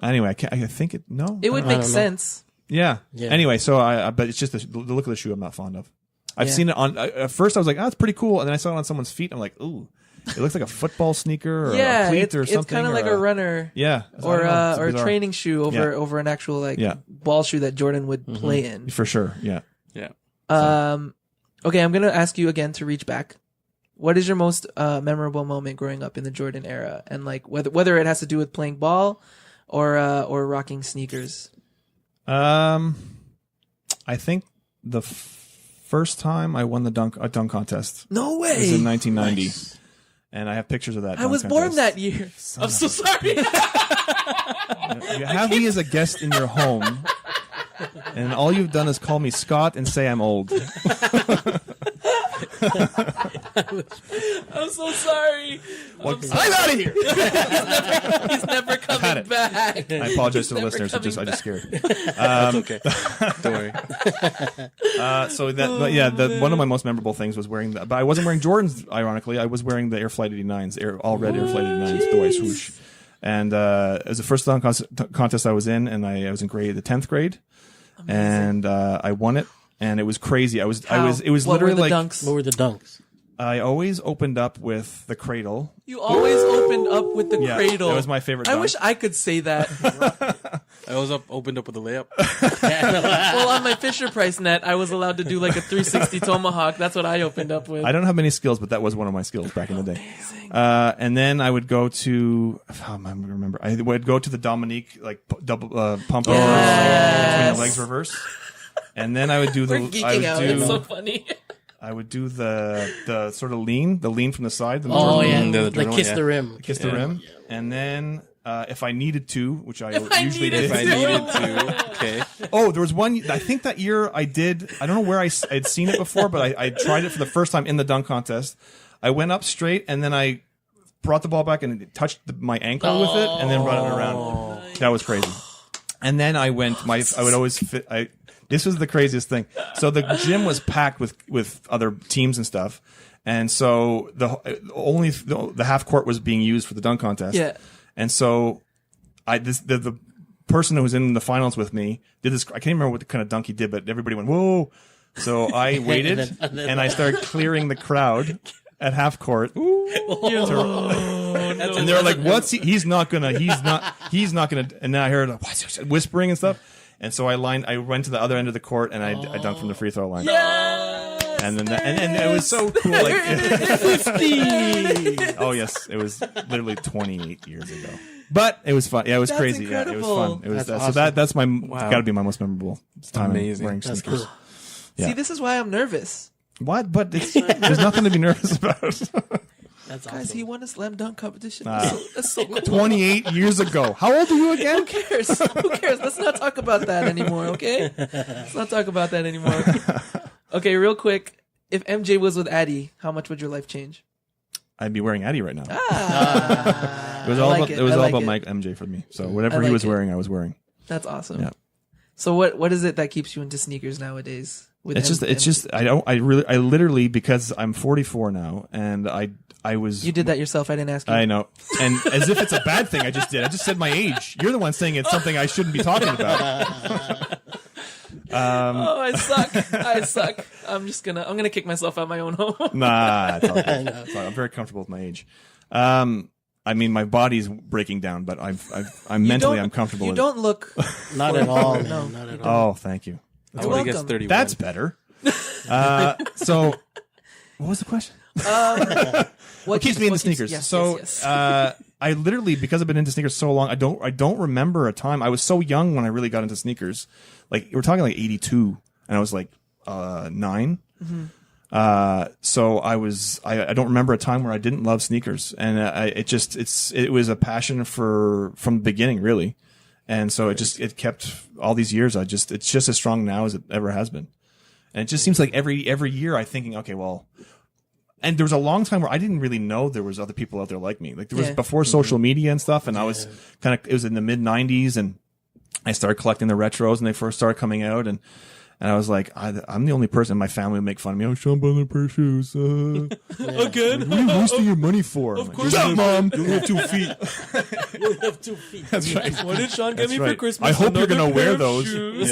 Anyway, I think it. No, It would I don't make know. sense. Yeah. Yeah. Anyway, so but it's just the look of the shoe I'm not fond of. I've Yeah. seen it on. At first, I was like, "Oh, it's pretty cool," and then I saw it on someone's feet. And I'm like, "Ooh, it looks like a football sneaker or a cleat or something." It's kind of like a runner. Yeah, Or I don't know, it's or a bizarre. training shoe over an actual ball shoe that Jordan would play in. for sure. Yeah. Yeah. Okay, I'm gonna ask you again to reach back. What is your most memorable moment growing up in the Jordan era, and like whether it has to do with playing ball or rocking sneakers? I think the first time I won the dunk contest No was way! in 1990, and I have pictures of that. I dunk was born contest. that year. I'm so sorry. You have me as a guest in your home, and all you've done is call me Scott and say I'm old. I'm so sorry. I'm out of here. He's never coming back. I apologize to the Never listeners. I coming just scared. That's okay. Don't worry. One of my most memorable things was wearing that, but I wasn't wearing Jordans. Ironically, I was wearing the Air Flight 89s, all red Air Flight 89s, the white swoosh. And it was the first dunk contest I was in, and I was in the 10th grade, and I won it, and it was crazy. It was What literally were the like dunks? What were the dunks? I always opened up with the cradle. You always opened up with the Yeah, cradle. that was my favorite I dunk. wish I could say that. I was opened up with a layup. Well, on my Fisher Price net, I was allowed to do like a 360 tomahawk. That's what I opened up with. I don't have many skills, but that was one of my skills back in the day. And then I would go to, I remember, I would go to the Dominique, like double pump over between the legs reverse. And then I would do We're geeking out. It's so funny. I would do the sort of lean from the side. Oh yeah, the like Jordan kiss one, the rim. Kiss the rim. And then, if I needed to, which I I usually needed did. If I needed to, okay. Oh, there was one. I think that year I did. I don't know where I'd seen it before, but I tried it for the first time in the dunk contest. I went up straight, and then I brought the ball back and touched my ankle with it, and then brought it around. That was crazy. And then I went. I would always fit. This was the craziest thing. So the gym was packed with other teams and stuff. And so the half court was being used for the dunk contest. Yeah. And so the person who was in the finals with me did this. I can't remember what kind of dunk he did, but everybody went, whoa. So I waited and I started clearing the crowd at half court. And they were like, what's he's not gonna. And then I heard whispering and stuff. And so I went to the other end of the court and I dunked from the free throw line. Yes! And then and it was so cool. Like 50. Oh yes, it was literally 28 years ago. But it was fun. Yeah, it was crazy. Incredible. Yeah, it was fun. It was That's so awesome. that's my got to be my most memorable time wearing That's sneakers. cool. Yeah. See, this is why I'm nervous. What? But there's nothing to be nervous about. That's Guys, awesome. he won a slam dunk competition. That's so cool. 28 years ago. How old are you again? Who cares? Who cares? Let's not talk about that anymore, okay? Let's not talk about that anymore. Okay, real quick. If MJ was with Addy, how much would your life change? I'd be wearing Addy right now. Ah, It was all I about like it was I all like about it. Mike MJ for me. So whatever I he like was it. wearing, I was wearing. That's awesome. Yeah. So what is it that keeps you into sneakers nowadays? With It's just I literally, because I'm 44 now and I was You did that yourself. I didn't ask you. I know. And as if it's a bad thing I just did. I just said my age. You're the one saying it's something I shouldn't be talking about. Oh, I suck. I suck. I'm gonna kick myself out my own home. Nah, it's all good. It's all- I'm very comfortable with my age. I mean, my body's breaking down, but I'm mentally I'm comfortable You with don't look. Not at all, man. No. Not at it. all. Oh, thank you. That's You're when he gets welcome. 31. That's better. So what was the question? What keeps me into sneakers? Yes, So yes. I literally, because I've been into sneakers so long, I don't remember a time. I was so young when I really got into sneakers. Like we're talking like 82, and I was like 9. So I don't remember a time where I didn't love sneakers, and it was a passion from the beginning, really. And so it kept all these years. It's just as strong now as it ever has been. And it just seems like every year I'm thinking, okay, well, and there was a long time where I didn't really know there was other people out there like me. Like there was before social media and stuff, and I was it was in the mid 90s, and I started collecting the retros, and they first started coming out, and I was like, I'm the only person in my family who make fun of me. Oh, Sean bought a pair of shoes. Again? What are you wasting your money for? Of course Shut you up, Mom. You only have 2 feet. You have 2 feet. That's right. What did Sean get That's me right. for Christmas? I hope you're Another gonna pair wear of those. shoes.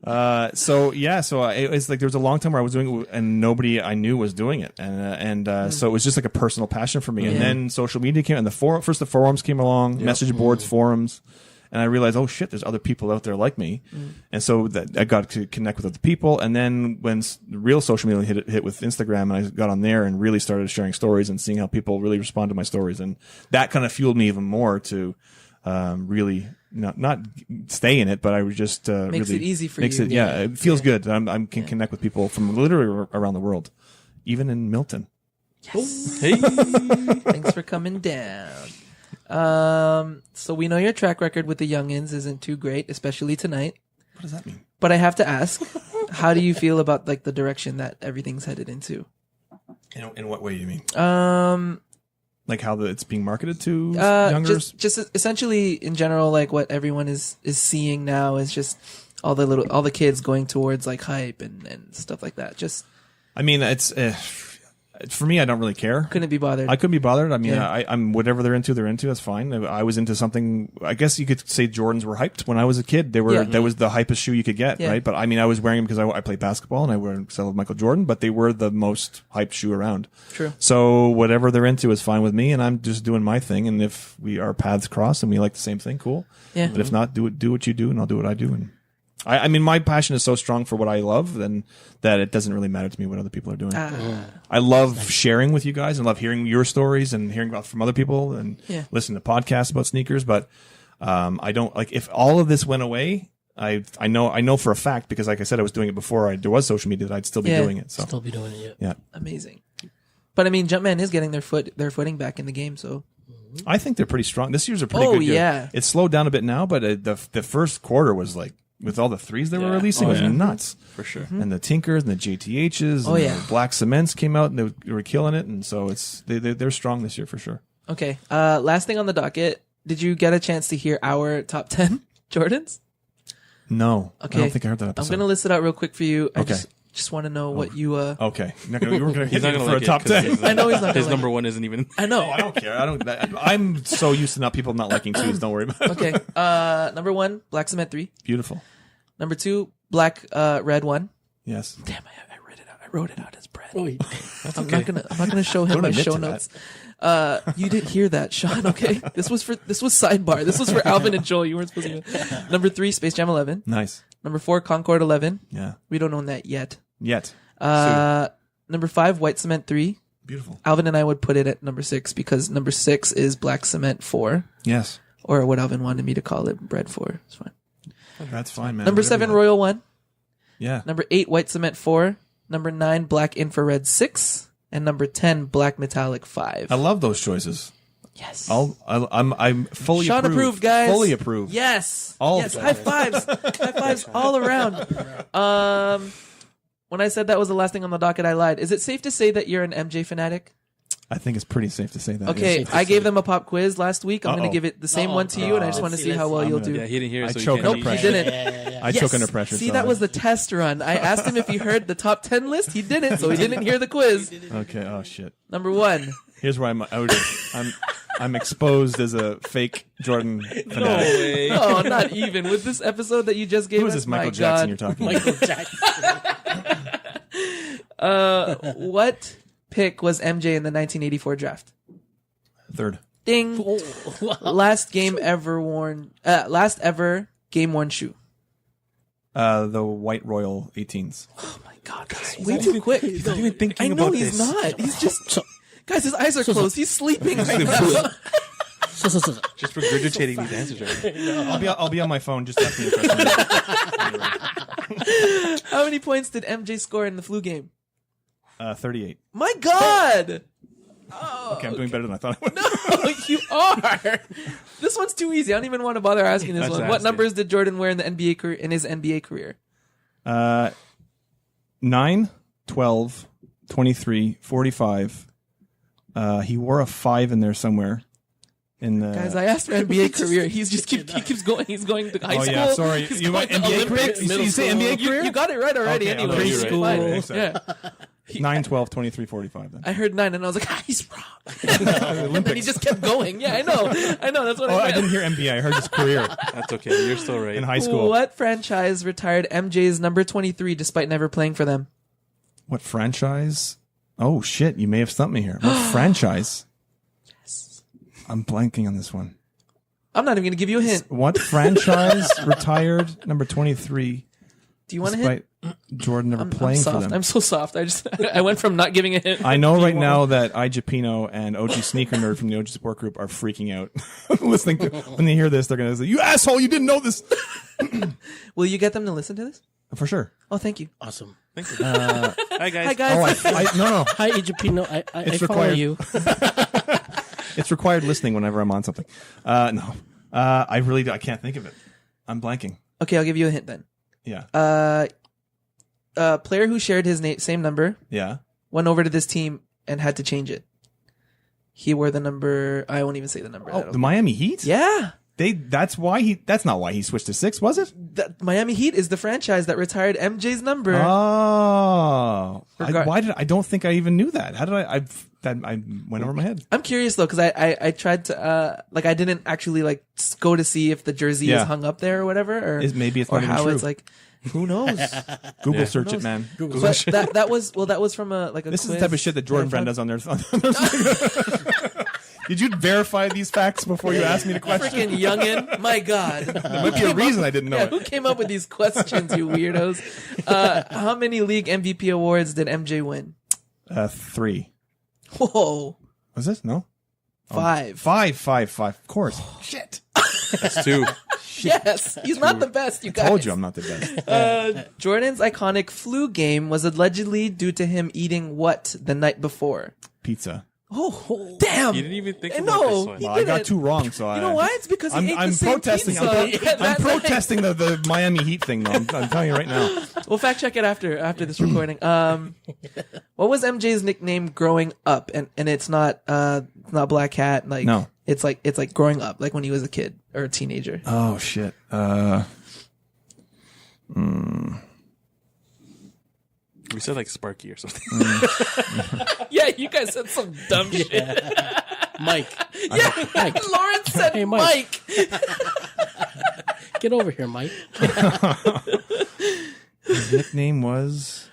Yeah. So it's like there was a long time where I was doing it and nobody I knew was doing it, and so it was just like a personal passion for me. And then social media came, and the forums came along, message boards, forums. And I realized, oh shit, there's other people out there like me. And so that I got to connect with other people. And then when the real social media hit with Instagram, and I got on there and really started sharing stories and seeing how people really respond to my stories. And that kind of fueled me even more to, really not stay in it, but I was just, Makes really it easy for makes you. it, yeah, it feels good. I can connect with people from literally around the world, even in Milton. Hey. Thanks for coming down. So we know your track record with the youngins isn't too great, especially tonight. What does that mean? But I have to ask, how do you feel about like the direction that everything's headed into? In what way do you mean? Like how it's being marketed to younger? Just essentially in general, like what everyone is seeing now is just all the kids going towards like hype and stuff like that. Just, I mean, it's for me, I don't really care. couldn't be bothered. I couldn't be bothered. I mean, Yeah. I'm whatever they're into. That's fine. I was into something. I guess you could say Jordans were hyped when I was a kid. They were. Yeah. That was the hypest shoe you could get, Yeah. right? But I mean, I was wearing them because I played basketball and I wear because I love Michael Jordan. But they were the most hyped shoe around. True. So whatever they're into is fine with me, and I'm just doing my thing. And if our paths cross and we like the same thing, cool. Yeah. But if not, do what you do, and I'll do what I do. And I mean, my passion is so strong for what I love, then that it doesn't really matter to me what other people are doing. I love sharing with you guys and love hearing your stories and hearing about from other people and listening to podcasts about sneakers. But I don't like if all of this went away. I know for a fact because, like I said, I was doing it before there was social media that I'd still be doing it. So Still be doing it. yeah, Amazing. But I mean, Jumpman is getting their footing back in the game. So I think they're pretty strong. This year's a pretty good year. Yeah. It's slowed down a bit now, but the first quarter was like. With all the threes they were releasing, it was nuts. For sure. And the Tinkers and the JTHs and the Black Cements came out and they were killing it. And so they're strong this year for sure. okay. Last thing on the docket. Did you get a chance to hear our top 10 Jordans? No. Okay. I don't think I heard that episode. I'm gonna list it out real quick for you. I Okay. Just want to know what you. Okay, you were going to He's hit not me gonna for a like top it 'cause 10. I know he's not. His Gonna number one isn't even. I know. I don't care. I'm so used to people not liking twos. Don't worry about it. Okay. Number 1, Black Cement 3. Beautiful. Number 2, Black Red 1. Yes. Damn, I read it out. I wrote it out as Brad. Oh, I'm not gonna show him Don't my admit show to notes. You didn't hear that, Sean. Okay, this was sidebar. This was for Alvin and Joel. You weren't supposed to. Number 3, Space Jam 11. Nice. Number 4, Concord 11. Yeah. We don't own that yet. Yet. Number 5, White Cement 3. Beautiful. Alvin and I would put it at number 6 because number 6 is Black Cement 4, Yes. or what Alvin wanted me to call it, Bread 4. It's fine. That's fine, man. Number Whatever 7, you like. Royal 1. Yeah. Number 8, White Cement 4. Number 9, Black Infrared 6. And number 10, Black Metallic 5. I love those choices. Yes. I'm fully Sean approved, guys. Fully approved. Yes. All yes. of High fives. High fives all around. When I said that was the last thing on the docket, I lied. Is it safe to say that you're an MJ fanatic? I think it's pretty safe to say that. Okay, yes. I gave them a pop quiz last week. I'm going Uh-oh. to give it the same one to you, and I just want to see how well you'll do. Yeah, he didn't hear it. I So choke he under can't- Nope, he pressure. didn't. I choke under pressure. See, so that was the test run. I asked him if he heard the top 10 list. He didn't, so he didn't hear the quiz. Okay. Oh shit. Number 1. Here's where I'm exposed as a fake Jordan No fanatic. way. Oh, not even. With this episode that you just gave Who us, is this Michael my Jackson God. you're talking about? Michael Jackson. What pick was MJ in the 1984 draft? Third. Ding. Last ever game worn shoe. The White Royal 18s. Oh my God, guys. Way too quick. He's not even thinking I know about he's this. not. He's just, guys, his eyes are closed. He's sleeping right now. Just regurgitating these answers right now. I'll be on my phone. Just ask me a question. How many points did MJ score in the flu game? 38. My God. Okay, I'm doing better than I thought I would. No, you are. This one's too easy. I don't even want to bother asking this Let's one. ask What it. numbers did Jordan wear in the NBA career, in his NBA career? 9, 12, 23, 45. He wore a 5 in there somewhere. In the Guys, I asked for NBA career. He keeps going. He's going to high Oh school. yeah, sorry. He's You going want to NBA career? Olympics, You middle say school. NBA career? You got it right already. Okay, anyway, you're It's right. fine. Okay. Yeah. 9, 12, 23, 45 then. I heard 9 and I was like, he's wrong. And then he just kept going. Yeah, I know. That's what Oh, I I meant. didn't hear NBA. I heard his career That's okay. You're still right. in high school. What franchise retired MJ's number 23 despite never playing for them? What franchise? Oh shit, you may have stumped me here. What franchise? Yes. I'm blanking on this one. I'm not even going to give you a hint. What franchise retired number 23 Do you want a hint? despite Jordan never I'm playing for soft. them? I'm so soft. I went from not giving a hint. I know right now that iJapino and OG Sneaker Nerd from the OG Support Group are freaking out listening to when they hear this. They're gonna say, "You asshole! You didn't know this." Will you get them to listen to this? For sure. Oh, thank you. Awesome. Hi guys. Hi, guys. Oh, no. Hi, Ejapino. I It's follow required. you. It's required listening whenever I'm on something. No. I can't think of it. I'm blanking. Okay, I'll give you a hint then. Yeah. A player who shared his same number Yeah. went over to this team and had to change it. He wore the number. I won't even say the number. Oh, the Miami Heat? Yeah. That's not why he switched to 6, was it? The Miami Heat is the franchise that retired MJ's number. Oh. Regard- I don't think I even knew that. How did I went over my head. I'm curious though, because I tried to I didn't actually go to see if the jersey Yeah. is hung up there or whatever, or Maybe it's or not even how true. it's like. Who knows? Google search knows? it, man. But that was from a This is the quiz type of shit that Jordan that I Brand found. does on their. Did you verify these facts before you asked me the question? Freaking youngin', my God! There might be a reason I didn't know Who it. came up with these questions, you weirdos? How many league MVP awards did MJ win? 3. Whoa, Was it? No. 5. 5. Of course. Shit. That's 2. Yes, he's not the best. You guys. Told you I'm not the best. Jordan's iconic flu game was allegedly due to him eating what the night before? Pizza. Oh, damn! You didn't even think I about know. this one. He Well, I got didn't. 2 wrong, so You know why? It's because he ate I'm the same protesting. pizza. I'm that night. protesting the Miami Heat thing, though. I'm telling you right now. We'll fact check it after this recording. What was MJ's nickname growing up? And it's not Black Cat. Like No. it's like growing up, like when he was a kid or a teenager. Oh shit. We said like Sparky or something. Yeah, you guys said some dumb shit. Mike. Yeah, Mike. Lawrence said Hey, Mike. Get over here, Mike. His nickname was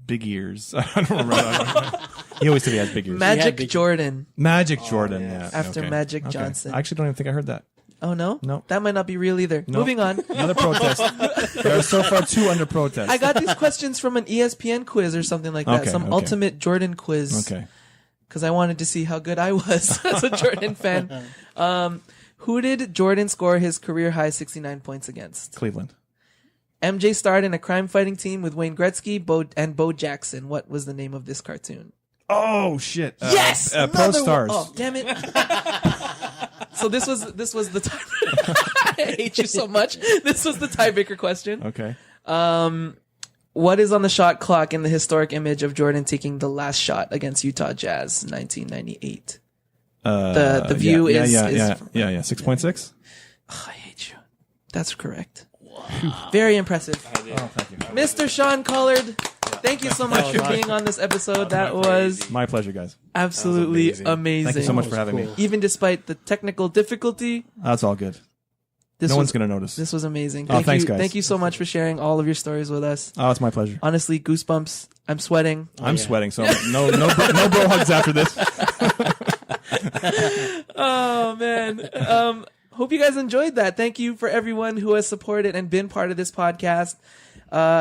Big Ears. I don't remember. He always said he has big ears. Magic big- Jordan. Magic Jordan, yeah. After okay. Magic Johnson. I actually don't even think I heard that. Oh, no? No. That might not be real either. No. Moving on. Another protest. There are so far 2 under protest. I got these questions from an ESPN quiz or something like that. Okay, Some okay. ultimate Jordan quiz. Okay. Because I wanted to see how good I was as a Jordan fan. Who did Jordan score his career high 69 points against? Cleveland. MJ starred in a crime fighting team with Wayne Gretzky and Bo Jackson. What was the name of this cartoon? Oh shit! Yes, Pro another Stars. one. Oh, damn it! So this was the time. I hate you so much. This was the tiebreaker question. Okay. What is on the shot clock in the historic image of Jordan taking the last shot against Utah Jazz, 1998? The view is 6.6. Oh, I hate you. That's correct. Very impressive. Oh, thank you. Mr. Sean Collard, thank you so much for being on this episode. That was My pleasure, guys. absolutely amazing. amazing. Thank you so much for having me. Even despite the technical difficulty, That's all good. this No was one's gonna notice. this was amazing. Oh, thanks, guys. Thank you so much for sharing all of your stories with us. Oh, it's my pleasure. Honestly, goosebumps. I'm sweating. I'm sweating, so no bro hugs after this. Oh man. Hope you guys enjoyed that. Thank you for everyone who has supported and been part of this podcast.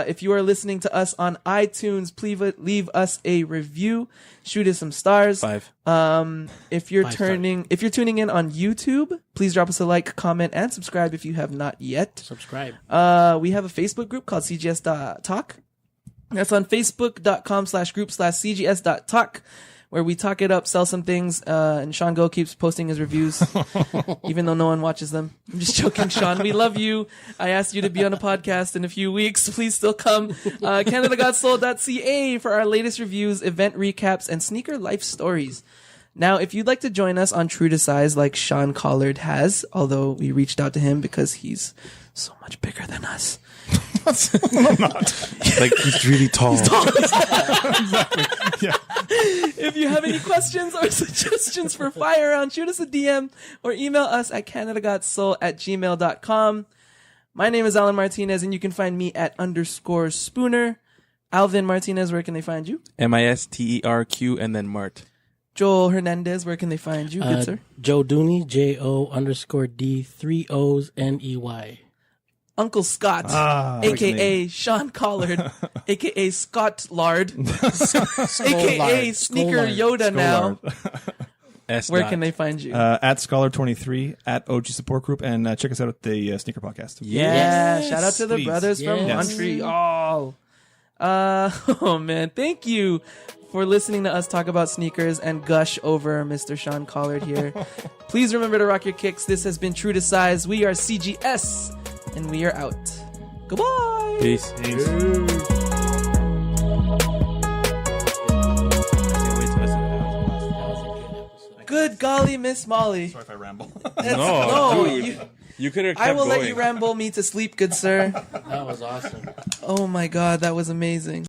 If you are listening to us on iTunes, please leave us a review. Shoot us some stars. 5. If you're tuning in on YouTube, please drop us a like, comment, and subscribe if you have not yet. Subscribe. We have a Facebook group called CGS.talk. That's on facebook.com/group/CGS.talk, where we talk it up, sell some things, and Sean Go keeps posting his reviews, even though no one watches them. I'm just joking, Sean. We love you. I asked you to be on a podcast in a few weeks. Please still come. CanadaGotSold.ca for our latest reviews, event recaps, and sneaker life stories. Now, if you'd like to join us on True to Size like Sean Collard has, although we reached out to him because he's so much bigger than us. Like, he's really tall. Exactly. Yeah. If you have any questions or suggestions for Fire Round, shoot us a DM or email us at CanadaGotSoul@gmail.com. My name is Alan Martinez, and you can find me at _Spooner. Alvin Martinez, where can they find you? MISTERQ and then Mart. Joel Hernandez, where can they find you? Good sir. Joe Dooney, JO_D 3 O's NEY. Uncle Scott, aka Sean Collard, aka Scott Lard, aka Sneaker Yoda now. Where can they find you? At SCollard23, at OG Support Group, and check us out at the Sneaker Podcast. Yeah, Yes, shout out to the please. brothers from Yes. Montreal. Oh man, thank you for listening to us talk about sneakers and gush over Mr. Sean Collard here. Please remember to rock your kicks. This has been True to Size. We are CGS, and we are out. Goodbye. Peace. Good golly, Miss Molly. Sorry if I ramble. No, dude. You could have kept I will going. let you ramble me to sleep, good sir. That was awesome. Oh my god, that was amazing.